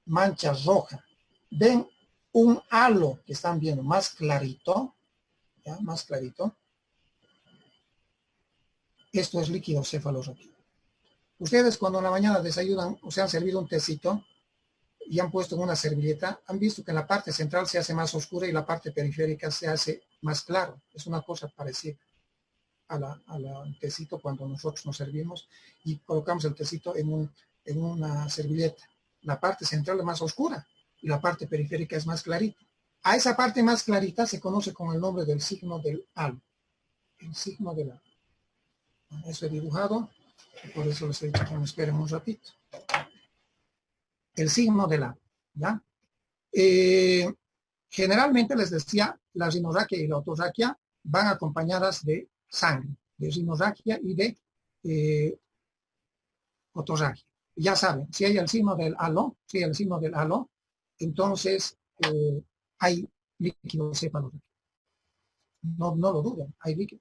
mancha roja ven un halo que están viendo más clarito, ¿ya? Más clarito, esto es líquido cefalorraquídeo. Ustedes cuando en la mañana desayunan o se han servido un tecito y han puesto en una servilleta, han visto que en la parte central se hace más oscura y la parte periférica se hace más claro. Es una cosa parecida al tecito cuando nosotros nos servimos y colocamos el tecito en una servilleta. La parte central es más oscura y la parte periférica es más clarita. A esa parte más clarita se conoce con el nombre del signo del halo. El signo del halo. Eso he dibujado. Por eso les he dicho que me esperen un ratito. El signo del halo. ¿Ya? Generalmente les decía, la rinorraquia y la otorraquia van acompañadas de sangre, de rinorraquia y de otorraquia. Ya saben, si hay el signo del halo, entonces hay líquido cefalorraquídeo. No lo duden, hay líquido.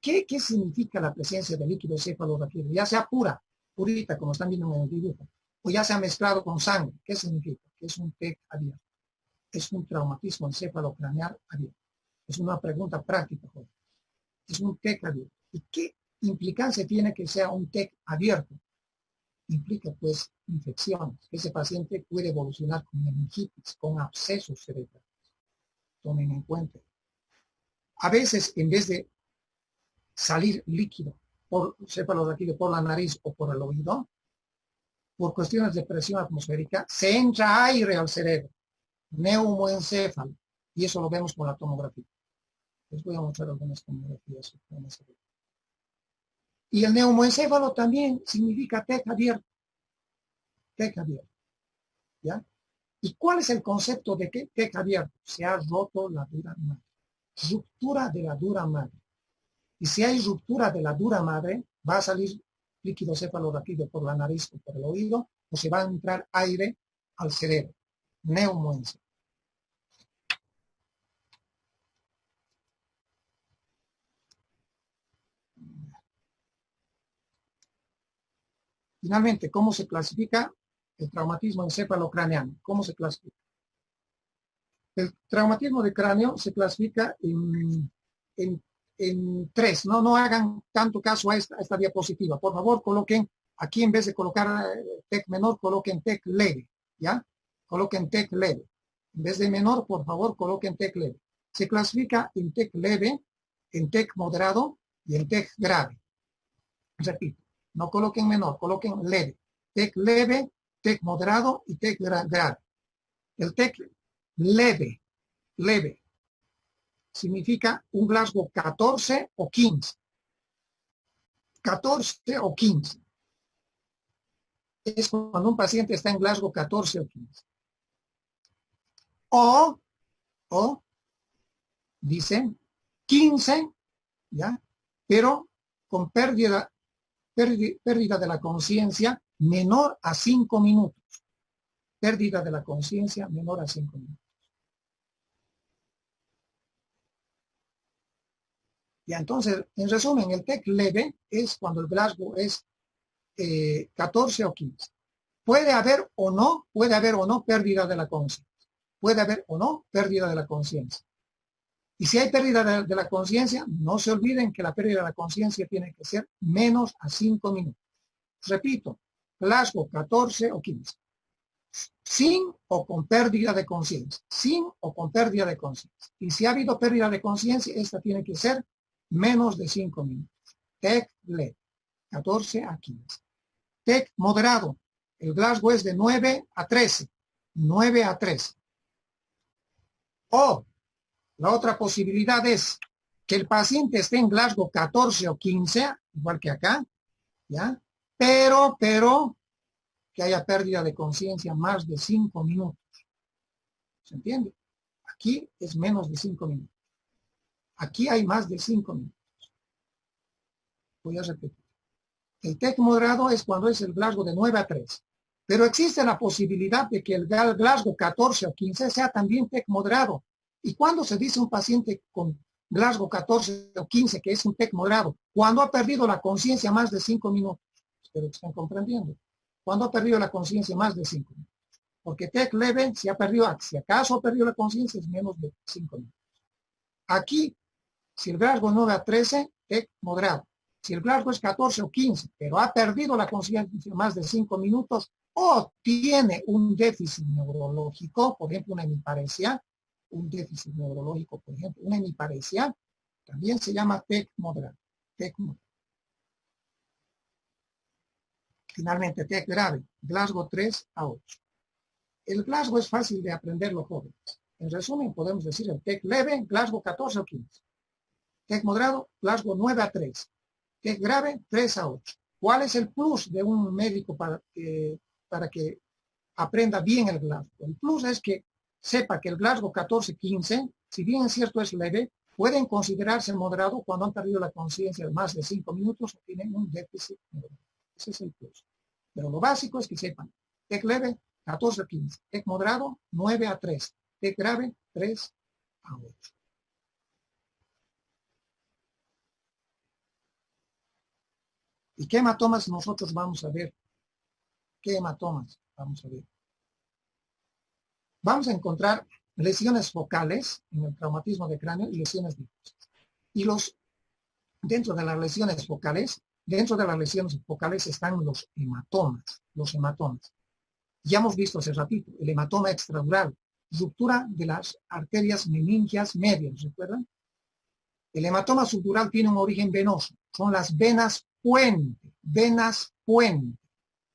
¿Qué significa la presencia de líquido cefalorraquídeo? Ya sea purita, como están viendo en el dibujo, o ya sea mezclado con sangre. ¿Qué significa? Que es un TEC abierto. Es un traumatismo encefalocraneal abierto. Es una pregunta práctica, joven. Es un TEC abierto. ¿Y qué implicancia tiene que sea un TEC abierto? Implica, pues, infecciones. Ese paciente puede evolucionar con meningitis, con abscesos cerebrales. Tomen en cuenta. A veces, en vez de salir líquido por cefalorraquídeo por la nariz o por el oído, por cuestiones de presión atmosférica, se entra aire al cerebro, neumoencéfalo, y eso lo vemos con la tomografía. Les voy a mostrar algunas tomografías. Y el neumoencéfalo también significa TEC abierto. TEC abierto. ¿Ya? ¿Y cuál es el concepto de que TEC abierto? Se ha roto la dura madre. Ruptura de la dura madre. Y si hay ruptura de la dura madre, va a salir líquido cefalorraquídeo por la nariz o por el oído, o se va a entrar aire al cerebro. Neumoencéfalo. Finalmente, ¿cómo se clasifica el traumatismo encefalocraneano? ¿Cómo se clasifica? El traumatismo de cráneo se clasifica en tres. No hagan tanto caso a esta diapositiva. Por favor, coloquen Aquí en vez de colocar TEC menor, coloquen TEC leve, ¿ya? Coloquen TEC leve. En vez de menor, por favor, coloquen TEC leve. Se clasifica en TEC leve, en TEC moderado y en TEC grave. Repito, no coloquen menor, coloquen leve. TEC leve, TEC moderado y TEC grave. El TEC leve, leve, significa un Glasgow 14 o 15. 14 o 15. Es cuando un paciente está en Glasgow 14 o 15. O dicen 15, ¿ya? Pero con pérdida de la conciencia menor a 5 minutos. Pérdida de la conciencia menor a 5 minutos. Ya, entonces, en resumen, el TEC leve es cuando el Glasgow es 14 o 15. Puede haber o no pérdida de la conciencia. Puede haber o no pérdida de la conciencia. Y si hay pérdida de la conciencia, no se olviden que la pérdida de la conciencia tiene que ser menos a 5 minutos. Repito, Glasgow 14 o 15. Sin o con pérdida de conciencia. Sin o con pérdida de conciencia. Y si ha habido pérdida de conciencia, esta tiene que ser menos de 5 minutos. TEC leve, 14 a 15. TEC moderado. El Glasgow es de 9 a 13. 9 a 13. O la otra posibilidad es que el paciente esté en Glasgow 14 o 15, igual que acá, ¿ya? Pero que haya pérdida de conciencia más de 5 minutos. ¿Se entiende? Aquí es menos de 5 minutos. Aquí hay más de 5 minutos. Voy a repetir. El TEC moderado es cuando es el Glasgow de 9 a 13. Pero existe la posibilidad de que el Glasgow 14 o 15 sea también TEC moderado. ¿Y cuando se dice un paciente con Glasgow 14 o 15 que es un TEC moderado? Cuando ha perdido la conciencia más de 5 minutos. Espero que estén comprendiendo. Cuando ha perdido la conciencia más de 5 minutos. Porque TEC leve, si acaso ha perdido la conciencia, es menos de 5 minutos. Aquí, si el Glasgow 9 a 13, TEC moderado. Si el Glasgow es 14 o 15, pero ha perdido la conciencia más de 5 minutos o tiene un déficit neurológico, por ejemplo, una hemiparesia, también se llama TEC moderado. Finalmente, TEC grave, Glasgow 3 a 8. El Glasgow es fácil de aprender los jóvenes. En resumen, podemos decir el TEC leve, Glasgow 14 o 15. TEC moderado, Glasgow 9 a 3. TEC grave, 3 a 8. ¿Cuál es el plus de un médico para que aprenda bien el Glasgow? El plus es que sepa que el Glasgow 14-15, si bien es cierto es leve, pueden considerarse moderado cuando han perdido la conciencia de más de 5 minutos o tienen un déficit neurológico. Ese es el plus. Pero lo básico es que sepan, TEC leve, 14-15. TEC moderado, 9 a 3. TEC grave, 3 a 8. ¿Y qué hematomas nosotros vamos a ver? ¿Qué hematomas vamos a ver? Vamos a encontrar lesiones focales en el traumatismo de cráneo y lesiones difusas. Y dentro de las lesiones focales están los hematomas. Ya hemos visto hace ratito el hematoma extradural, ruptura de las arterias meningias medias, ¿recuerdan? El hematoma subdural tiene un origen venoso, son las venas puente.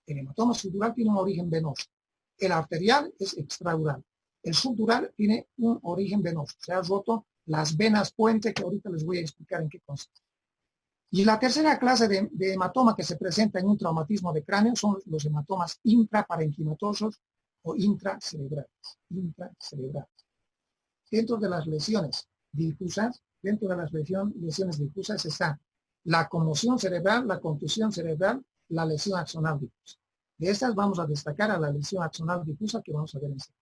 El hematoma subdural tiene un origen venoso. El arterial es extradural. El subdural tiene un origen venoso. Se han roto las venas puente, que ahorita les voy a explicar en qué consiste. Y la tercera clase de hematoma que se presenta en un traumatismo de cráneo son los hematomas intraparenquimatosos o intracerebrales. Dentro de las lesiones difusas, está la conmoción cerebral, la contusión cerebral, la lesión axonal difusa. De estas vamos a destacar a la lesión axonal difusa que vamos a ver enseguida.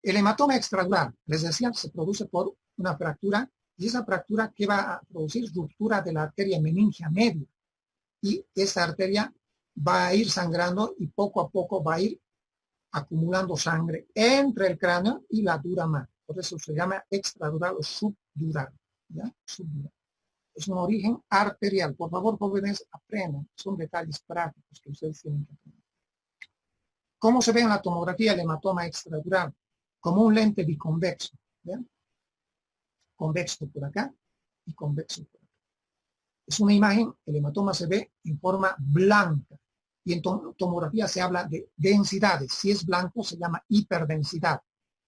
El hematoma extradural, les decía, se produce por una fractura, y esa fractura que va a producir ruptura de la arteria meningia media. Y esa arteria va a ir sangrando y poco a poco va a ir acumulando sangre entre el cráneo y la dura madre. Por eso se llama extradural o subdural. ¿ya? Subdural. Es un origen arterial. Por favor, jóvenes, aprendan. Son detalles prácticos que ustedes tienen que aprender. ¿Cómo se ve en la tomografía el hematoma extradural? Como un lente biconvexo. ¿Ven? Convexo por acá y convexo por acá. Es una imagen, el hematoma se ve en forma blanca. Y en tomografía se habla de densidades. Si es blanco se llama hiperdensidad,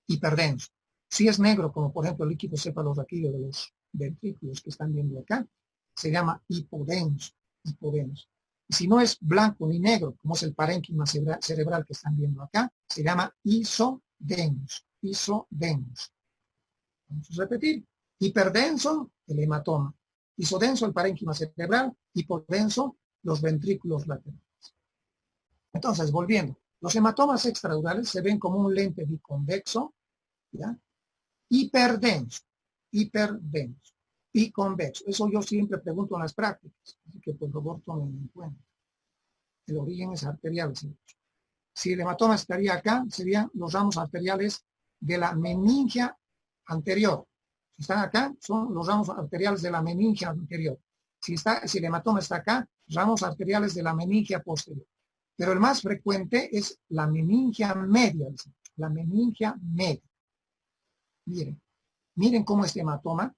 hiperdenso. Si es negro, como por ejemplo el líquido cefalorraquídeo de los ventrículos que están viendo acá, se llama hipodenso, hipodenso. Y si no es blanco ni negro, como es el parénquima cerebral que están viendo acá, se llama isodenso, isodenso. Vamos a repetir. Hiperdenso, el hematoma. Isodenso, el parénquima cerebral. Hipodenso, los ventrículos laterales. Entonces, volviendo. Los hematomas extradurales se ven como un lente biconvexo, ¿ya? Hiperdenso, hiperdenso y convexo. Eso yo siempre pregunto en las prácticas, así que por favor tomen en cuenta. El origen es arterial. ¿Sí? Si el hematoma estaría acá, serían los ramos arteriales de la meningia anterior. Si están acá, son los ramos arteriales de la meningia anterior. Si el hematoma está acá, ramos arteriales de la meningia posterior. Pero el más frecuente es la meningia media. La meningia media. Miren cómo este hematoma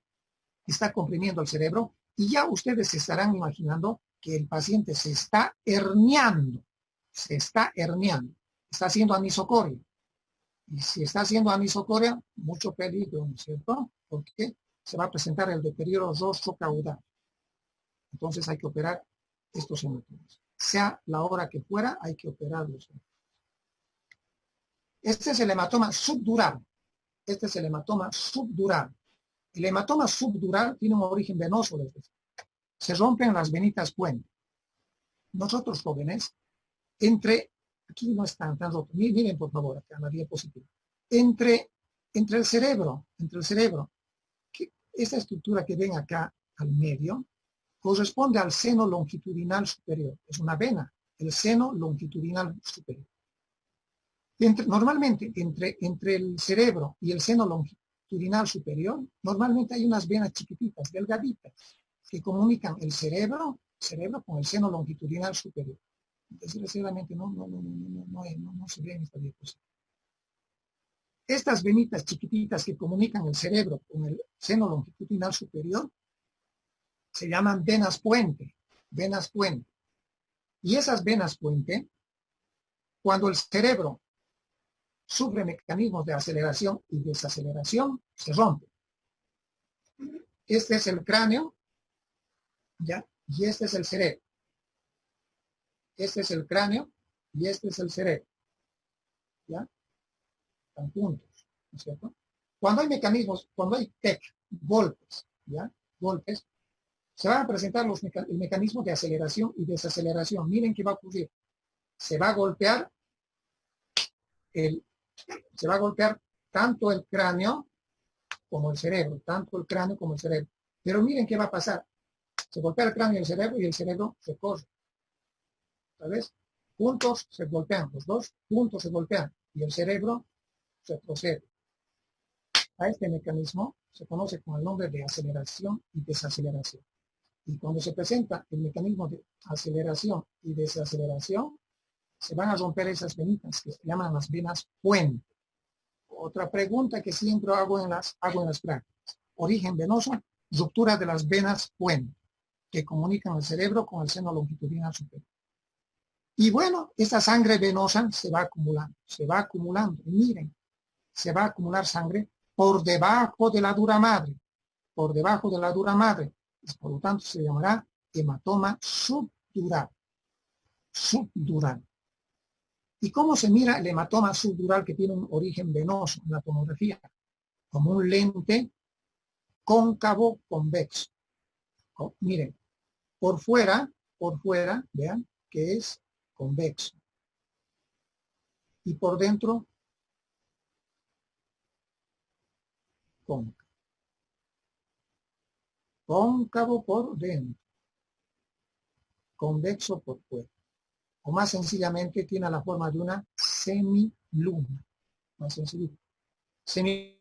está comprimiendo el cerebro y ya ustedes se estarán imaginando que el paciente se está herniando. Se está herniando. Está haciendo anisocoria. Y si está haciendo anisocoria, mucho peligro, ¿no es cierto? Porque se va a presentar el deterioro rostro-caudal. Entonces hay que operar estos hematomas. Sea la hora que fuera, hay que operarlos. Este es el hematoma subdural. Este es el hematoma subdural. El hematoma subdural tiene un origen venoso. Se rompen las venitas puente. Nosotros jóvenes, aquí no están tan rotos. Miren por favor acá en la diapositiva. Entre el cerebro, esta estructura que ven acá al medio, corresponde al seno longitudinal superior. Es una vena, el seno longitudinal superior. Normalmente, entre el cerebro y el seno longitudinal superior, normalmente hay unas venas chiquititas, delgaditas, que comunican el cerebro con el seno longitudinal superior. Desgraciadamente no se ve en esta diapositiva. Estas venitas chiquititas que comunican el cerebro con el seno longitudinal superior se llaman venas puente, venas puente. Y esas venas puente, cuando el cerebro sufre mecanismos de aceleración y desaceleración, se rompe. Este es el cráneo, ¿ya? Y este es el cerebro. Este es el cráneo y este es el cerebro, ¿ya? Están juntos, ¿no es cierto? Cuando hay mecanismos, cuando hay golpes, ¿ya? Golpes, se van a presentar el mecanismo de aceleración y desaceleración. Miren qué va a ocurrir. Se va a golpear tanto el cráneo como el cerebro, tanto el cráneo como el cerebro. Pero miren qué va a pasar. Se golpea el cráneo y el cerebro se corre. ¿Sabes? Juntos se golpean, los dos juntos se golpean y el cerebro se procede. A este mecanismo se conoce con el nombre de aceleración y desaceleración. Y cuando se presenta el mecanismo de aceleración y desaceleración, se van a romper esas venitas que se llaman las venas puente. Otra pregunta que siempre hago en las prácticas. Origen venoso, ruptura de las venas puente, que comunican el cerebro con el seno longitudinal superior. Y bueno, esta sangre venosa se va acumulando. Y miren, se va a acumular sangre por debajo de la dura madre, por debajo de la dura madre. Por lo tanto, se llamará hematoma subdural. Subdural. ¿Y cómo se mira el hematoma subdural que tiene un origen venoso en la tomografía? Como un lente cóncavo convexo. Miren, por fuera, vean que es convexo. Y por dentro, cóncavo. Cóncavo por dentro. Convexo por fuera. O más sencillamente tiene la forma de una semiluna. Más sencillo.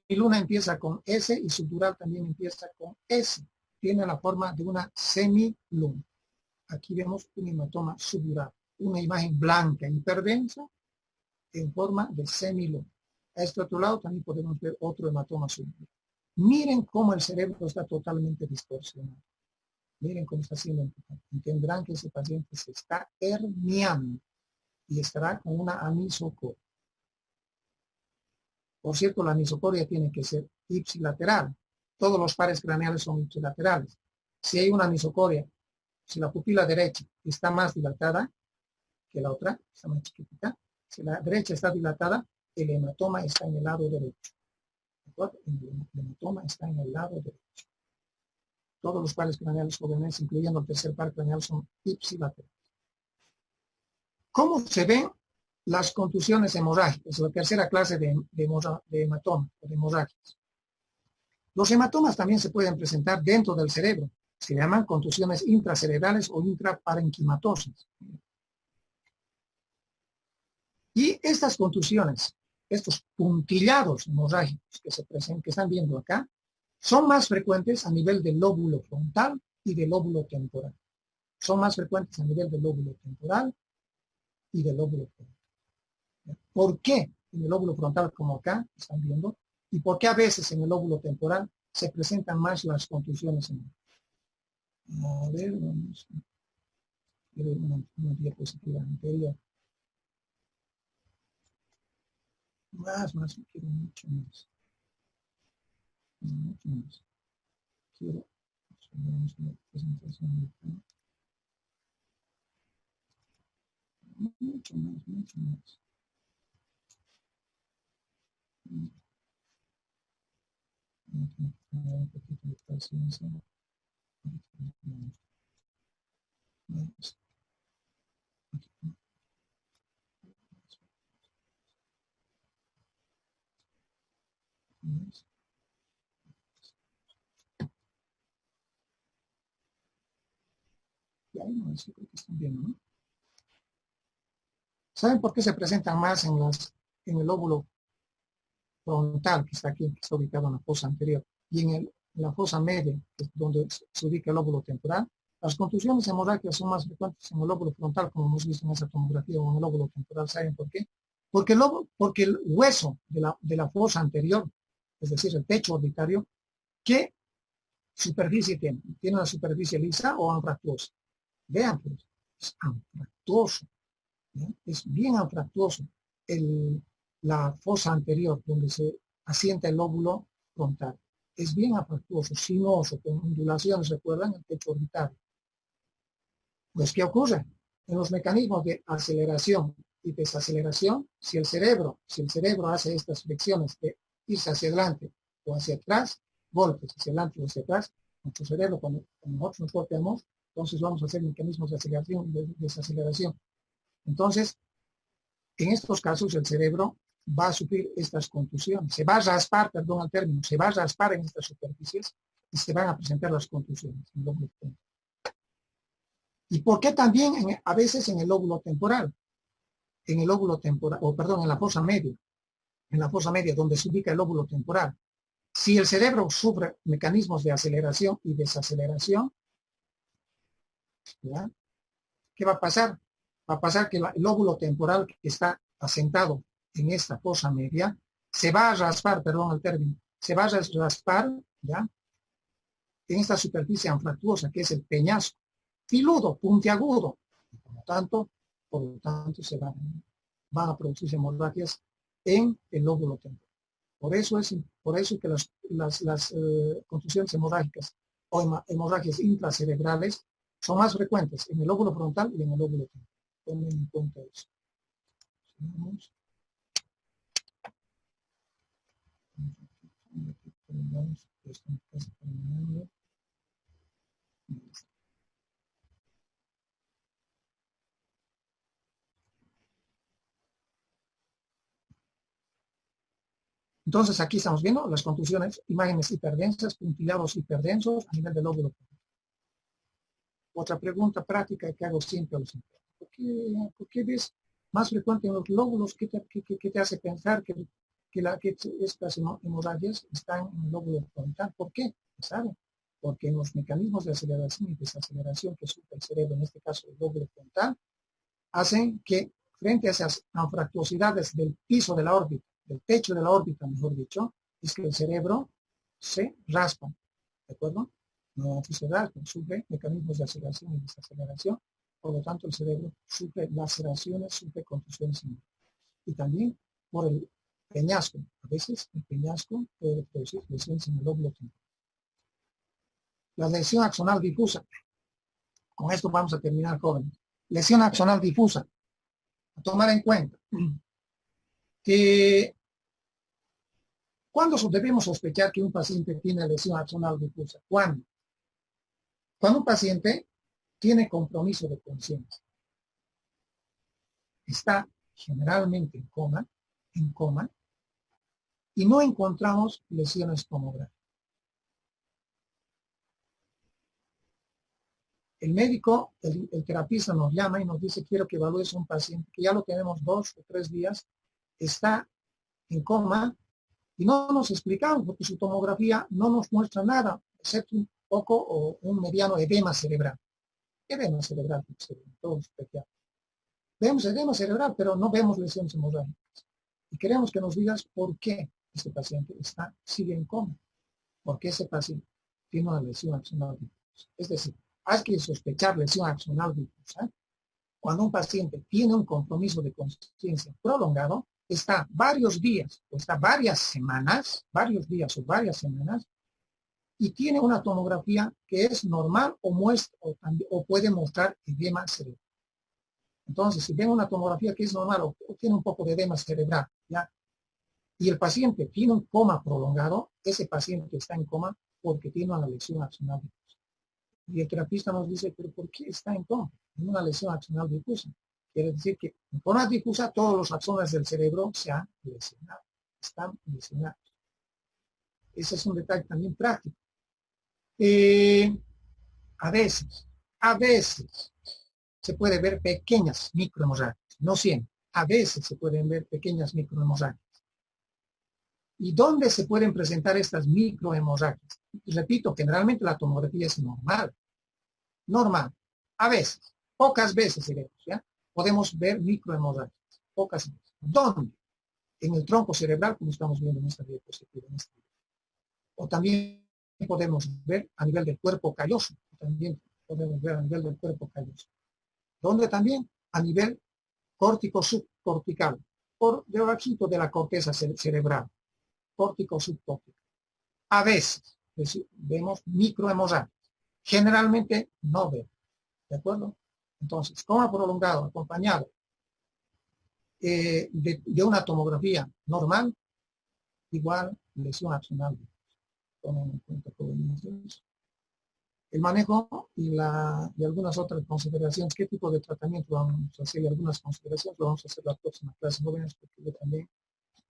semiluna empieza con S y subdural también empieza con S. Tiene la forma de una semiluna. Aquí vemos un hematoma subdural, una imagen blanca hiperdensa en forma de semiluna. A este otro lado también podemos ver otro hematoma subdural. Miren cómo el cerebro está totalmente distorsionado. Miren cómo está siendo enfocado. Entenderán que ese paciente se está herniando y estará con una anisocoria. Por cierto, la anisocoria tiene que ser ipsilateral. Todos los pares craneales son ipsilaterales. Si hay una anisocoria, si la pupila derecha está más dilatada que la otra, está más chiquitita, si la derecha está dilatada, el hematoma está en el lado derecho. El hematoma está en el lado derecho. Todos los pares craneales jóvenes, incluyendo el tercer par craneal, son ipsilaterales. ¿Cómo se ven las contusiones hemorrágicas? La tercera clase de hematoma o de hemorragias. Los hematomas también se pueden presentar dentro del cerebro. Se llaman contusiones intracerebrales o intraparenquimatosas. Y estas contusiones, estos puntillados hemorrágicos que se presentan, que están viendo acá, son más frecuentes a nivel del lóbulo frontal y del lóbulo temporal. Son más frecuentes a nivel del lóbulo temporal y del lóbulo frontal. ¿Por qué en el lóbulo frontal, como acá están viendo? ¿Y por qué a veces en el lóbulo temporal se presentan más las contusiones hemorrágicas? A ver, vamos a ver una diapositiva anterior. Más, quiero mucho más. Mucho más. Quiero una presentación de acá. Mucho más. Un poquito de paciencia. Y ahí no, eso creo que están viendo, ¿no? ¿Saben por qué se presentan más en el lóbulo frontal, que está aquí, que está ubicado en la fosa anterior, y en la fosa media, que es donde se ubica el lóbulo temporal? Las contusiones hemorrágicas son más frecuentes en el lóbulo frontal, como hemos visto en esa tomografía, o en el lóbulo temporal. ¿Saben por qué? Porque el hueso de la fosa anterior, es decir, el techo orbitario, ¿qué superficie tiene? ¿Tiene una superficie lisa o anfractuosa? Vean, pues, es anfractuoso. Es bien anfractuoso la fosa anterior donde se asienta el lóbulo frontal. Es bien anfractuoso, sinuoso, con ondulaciones, recuerdan, el techo orbitario. Pues, ¿qué ocurre? En los mecanismos de aceleración y desaceleración, si el cerebro hace estas flexiones de irse hacia adelante o hacia atrás, golpes hacia adelante o hacia atrás, nuestro cerebro, cuando nosotros nos golpeamos, entonces vamos a hacer mecanismos de aceleración y de desaceleración. Entonces, en estos casos el cerebro va a sufrir estas contusiones. Se va a raspar, perdón al término, se va a raspar en estas superficies y se van a presentar las contusiones en el lóbulo temporal. ¿Y por qué también a veces en el lóbulo temporal? En el lóbulo temporal, o perdón, en la fosa media donde se ubica el lóbulo temporal. Si el cerebro sufre mecanismos de aceleración y desaceleración, ¿ya? ¿Qué va a pasar? Va a pasar que el lóbulo temporal que está asentado en esta fosa media se va a raspar, perdón el término, se va a raspar, ¿ya? En esta superficie anfractuosa que es el peñasco, filudo, puntiagudo. Por lo tanto van a producirse hemorragias en el lóbulo temporal. Por eso que las contusiones hemorrágicas o hemorragias intracerebrales son más frecuentes en el lóbulo frontal y en el lóbulo temporal. Tomen en cuenta eso. Sigamos. Entonces aquí estamos viendo las contusiones, imágenes hiperdensas, puntillados hiperdensos a nivel del lóbulo frontal. Otra pregunta práctica que hago siempre a los empleados. ¿Por qué ves más frecuente en los lóbulos? ¿Qué te hace pensar que que estas hemorragias están en el lóbulo frontal. ¿Por qué? ¿Saben? Porque en los mecanismos de aceleración y desaceleración que sufre el cerebro, en este caso el lóbulo frontal, hacen que frente a esas anfractuosidades del piso de la órbita, del techo de la órbita, mejor dicho, es que el cerebro se raspa, ¿de acuerdo? No se raspa, sufre mecanismos de aceleración y desaceleración, por lo tanto el cerebro sufre laceraciones, sufre contusiones y también por el peñasco. A veces el peñasco puede producir lesiones en el lóbulo temporal. La lesión axonal difusa. Con esto vamos a terminar, jóvenes. Lesión axonal difusa. A tomar en cuenta que ¿cuándo debemos sospechar que un paciente tiene lesión axonal difusa? ¿Cuándo? Cuando un paciente tiene compromiso de conciencia, está generalmente en coma, y no encontramos lesiones tomográficas. El médico, el terapista nos llama y nos dice, quiero que evalúes a un paciente que ya lo tenemos 2 o 3 días, está en coma, y no nos explicamos porque su tomografía no nos muestra nada, excepto un poco o un mediano edema cerebral. Edema cerebral, todos especial. Vemos edema cerebral, pero no vemos lesiones hemorrágicas. Y queremos que nos digas por qué este paciente sigue en coma, porque ese paciente tiene una lesión axonal difusa. Es decir, hay que sospechar lesión axonal difusa cuando un paciente tiene un compromiso de conciencia prolongado, está varios días o está varios días o varias semanas, y tiene una tomografía que es normal o puede mostrar edema cerebral. Entonces, si ven una tomografía que es normal o tiene un poco de edema cerebral, ¿ya? Y el paciente tiene un coma prolongado, ese paciente está en coma porque tiene una lesión axonal difusa. Y el terapista nos dice, pero ¿por qué está en coma? En una lesión axonal difusa. Quiere decir que en coma difusa todos los axones del cerebro se han lesionado, están lesionados. Ese es un detalle también práctico. A veces se puede ver pequeñas microhemorragias, no siempre, a veces se pueden ver pequeñas microhemorragias. ¿Y dónde se pueden presentar estas microhemorragias? Repito, generalmente la tomografía es normal, a veces, pocas veces diremos, ¿ya? Podemos ver microhemorragias, pocas veces. ¿Dónde? En el tronco cerebral, como estamos viendo en esta diapositiva. O también podemos ver a nivel del cuerpo calloso, ¿Dónde también? A nivel córtico subcortical, por debajo de la corteza cerebral, córtico subcortical. A veces vemos microhemorragias, generalmente no vemos, ¿de acuerdo? Entonces, coma prolongado acompañado de una tomografía normal, igual lesión axonal. Tomen en cuenta todo eso. El manejo y algunas otras consideraciones. ¿Qué tipo de tratamiento vamos a hacer? Y algunas consideraciones lo vamos a hacer la próxima clase, jóvenes, porque yo también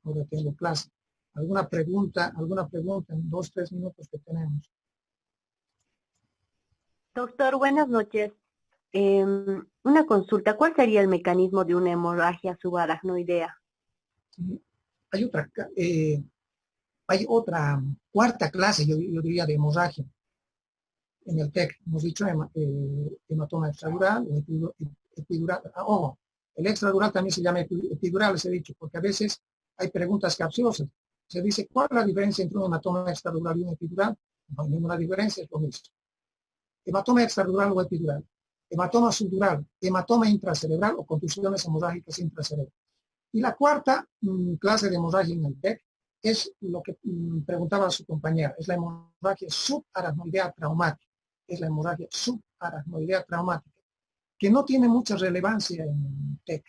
ahora tengo clase. ¿Alguna pregunta en 2 o 3 minutos que tenemos? Doctor, buenas noches. Una consulta, ¿cuál sería el mecanismo de una hemorragia subaracnoidea? Hay otra cuarta clase, yo diría, de hemorragia. En el TEC hemos dicho hematoma extradural o epidural. Ojo, el extradural también se llama epidural, les he dicho, porque a veces hay preguntas capciosas. Se dice, ¿cuál es la diferencia entre un hematoma extradural y un epidural? No hay ninguna diferencia, es lo mismo. Hematoma extradural o epidural, hematoma subdural, hematoma intracerebral o contusiones hemorrágicas intracerebrales. Y la cuarta clase de hemorragia en el TEC es lo que preguntaba su compañera, es la hemorragia subaracnoidea traumática. Es la hemorragia subaracnoidea traumática, que no tiene mucha relevancia en TEC.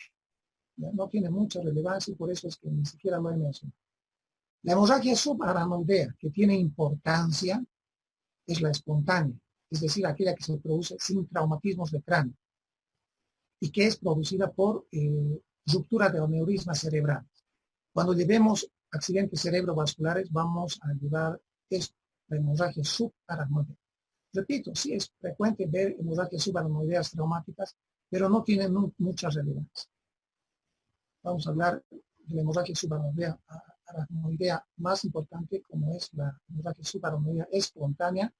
No tiene mucha relevancia y por eso es que ni siquiera lo he mencionado. La hemorragia subaracnoidea que tiene importancia es la espontánea, es decir, aquella que se produce sin traumatismos de cráneo y que es producida por ruptura de aneurismas cerebrales. Cuando llevemos accidentes cerebrovasculares vamos a llevar esto, la hemorragia subaracnoidea. Repito, sí es frecuente ver hemorragias subaracnoideas traumáticas, pero no tienen mucha relevancia. Vamos a hablar de la hemorragia subaracnoidea aracnoidea más importante, como es la hemorragia subaracnoidea espontánea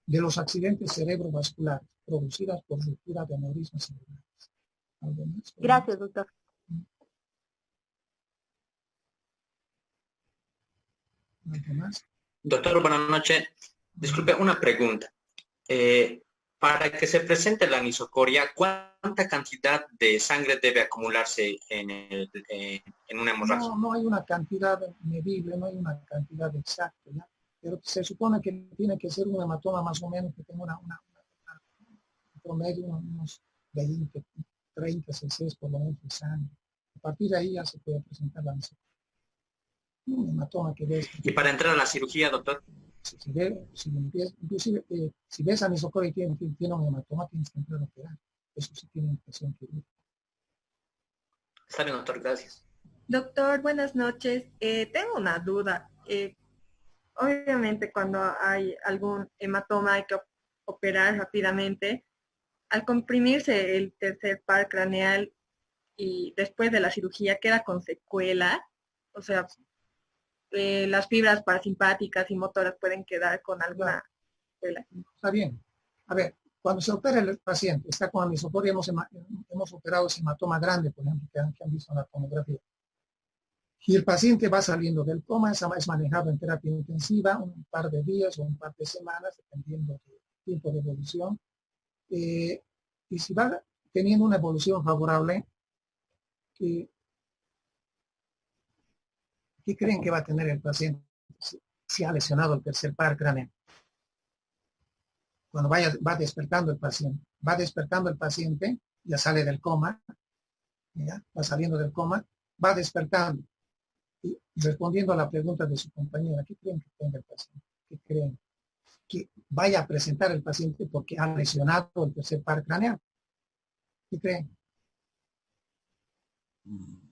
de los accidentes cerebrovasculares producidas por ruptura de aneurismas cerebrales. ¿Algo más? Gracias, doctor. ¿Algo más? Doctor, buenas noches. Disculpe, una pregunta. Para que se presente la anisocoria, ¿cuánta cantidad de sangre debe acumularse en una hemorragia? No hay una cantidad medible, no hay una cantidad exacta, ¿ya? Pero se supone que tiene que ser un hematoma más o menos que tenga un promedio, unos 20, 30 cc por lo menos de sangre. A partir de ahí ya se puede presentar la anisocoria. Un hematoma que ves. Y para entrar a la cirugía, doctor. Inclusive, si ves anisocoria y tiene un hematoma, tienes que entrar a operar. Eso sí tiene indicación quirúrgica. Está bien, doctor, gracias. Doctor, buenas noches. Tengo una duda. Obviamente cuando hay algún hematoma hay que operar rápidamente. Al comprimirse el tercer par craneal y después de la cirugía queda con secuela, o sea, las fibras parasimpáticas y motoras pueden quedar con alguna secuela. Está bien. A ver, cuando se opera el paciente, está con anisocoria, hemos operado ese hematoma grande, por ejemplo, que han visto en la tomografía. Y el paciente va saliendo del coma, es manejado en terapia intensiva un par de días o un par de semanas, dependiendo del tiempo de evolución. Y si va teniendo una evolución favorable, ¿qué creen que va a tener el paciente si ha lesionado el tercer par craneal? Cuando va despertando el paciente, ya sale del coma, ¿ya? Va saliendo del coma, va despertando. Y respondiendo a la pregunta de su compañera, ¿qué creen que tenga el paciente? ¿Qué creen que vaya a presentar el paciente porque ha lesionado el tercer par craneal? ¿Qué creen?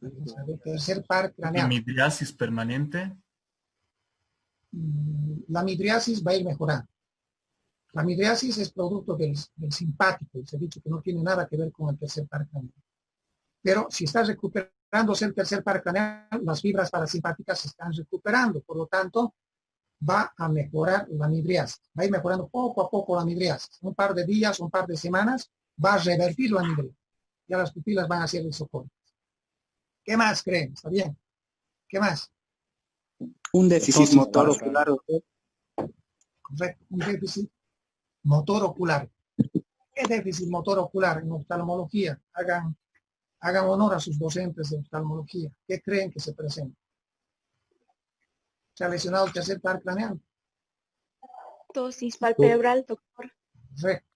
El tercer par craneal. ¿Midriasis permanente? La midriasis va a ir mejorando. La midriasis es producto del simpático, se ha dicho que no tiene nada que ver con el tercer par craneal. Pero si está recuperándose el tercer par craneal, las fibras parasimpáticas se están recuperando, por lo tanto, va a mejorar la midriasis. Va a ir mejorando poco a poco la midriasis. Un par de días, un par de semanas, va a revertir la midriasis. Ya las pupilas van a ser isocónicas. ¿Qué más creen? ¿Está bien? ¿Qué más? Un déficit motor ocular. Correcto, un déficit motor ocular. ¿Qué déficit motor ocular en oftalmología? Hagan honor a sus docentes de oftalmología. ¿Qué creen que se presenta? ¿Se ha lesionado el tercer par craneal? Ptosis palpebral, doctor. Correcto.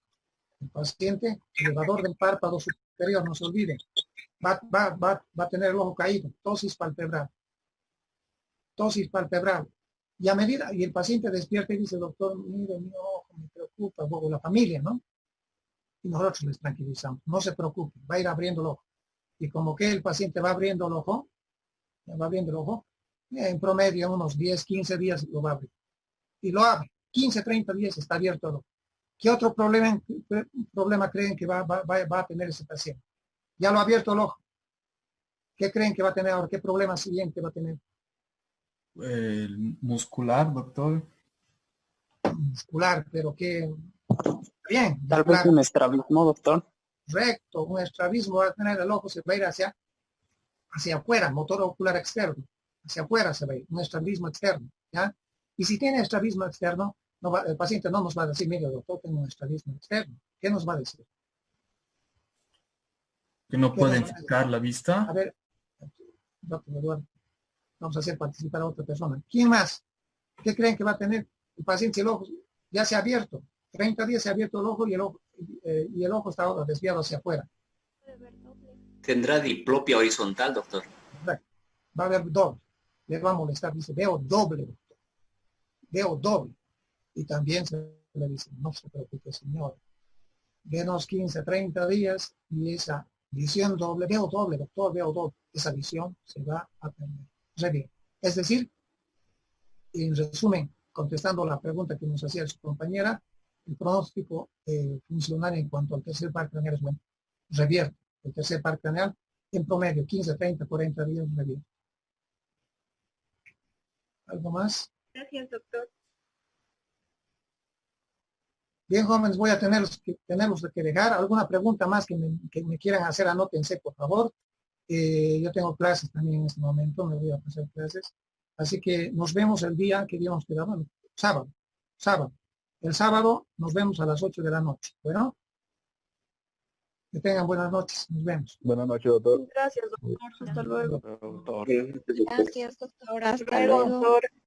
El paciente, elevador del párpado superior, no se olvide, va a tener el ojo caído, tosis palpebral. Tosis palpebral. Y a medida, y el paciente despierta y dice, doctor, mire mi ojo, me preocupa, o la familia, ¿no? Y nosotros les tranquilizamos, no se preocupe, va a ir abriendo el ojo. Y como que el paciente va abriendo el ojo, en promedio unos 10, 15 días lo va a abrir. Y lo abre, 15, 30 días está abierto el ojo. ¿Qué otro problema creen que va a tener ese paciente? Ya lo ha abierto el ojo. ¿Qué creen que va a tener ahora? ¿Qué problema siguiente va a tener? Muscular, doctor. Muscular, pero que... Bien. Tal vez un estrabismo, doctor. Recto, un estrabismo va a tener el ojo, se va a ir hacia afuera, motor ocular externo. Hacia afuera se va a ir, un estrabismo externo. ¿Ya? Y si tiene estrabismo externo, el paciente no nos va a decir, mire doctor, tengo un estrabismo externo. ¿Qué nos va a decir? ¿Que no puede enfocar la vista? A ver, doctor Eduardo, vamos a hacer participar a otra persona. ¿Quién más? ¿Qué creen que va a tener el paciente? El ojo ya se ha abierto. 30 días se ha abierto el ojo y el ojo está ahora desviado hacia afuera. ¿Tendrá diplopia horizontal, doctor? Correcto. Va a haber doble. Le va a molestar. Dice, veo doble, doctor. Veo doble. Y también se le dice, no se preocupe, señor. Denos 15, 30 días y esa visión doble, veo doble, doctor, veo doble. Esa visión se va a perder. Es decir, en resumen, contestando la pregunta que nos hacía su compañera, el pronóstico funcional en cuanto al tercer par craneal es bueno. Revierte el tercer par craneal en promedio 15, 30, 40 días revierte. ¿Algo más? Gracias, doctor. Bien, jóvenes, voy a tenerlos que dejar. ¿Alguna pregunta más que me quieran hacer? Anótense, por favor. Yo tengo clases también en este momento, me voy a pasar clases. Así que nos vemos el día que habíamos quedado, sábado. Sábado. El sábado nos vemos a las 8 de la noche. Bueno, que tengan buenas noches. Nos vemos. Buenas noches, doctor. Gracias, doctor. Hasta luego. Doctor. Gracias, doctor. Hasta Luego, luego. doctor.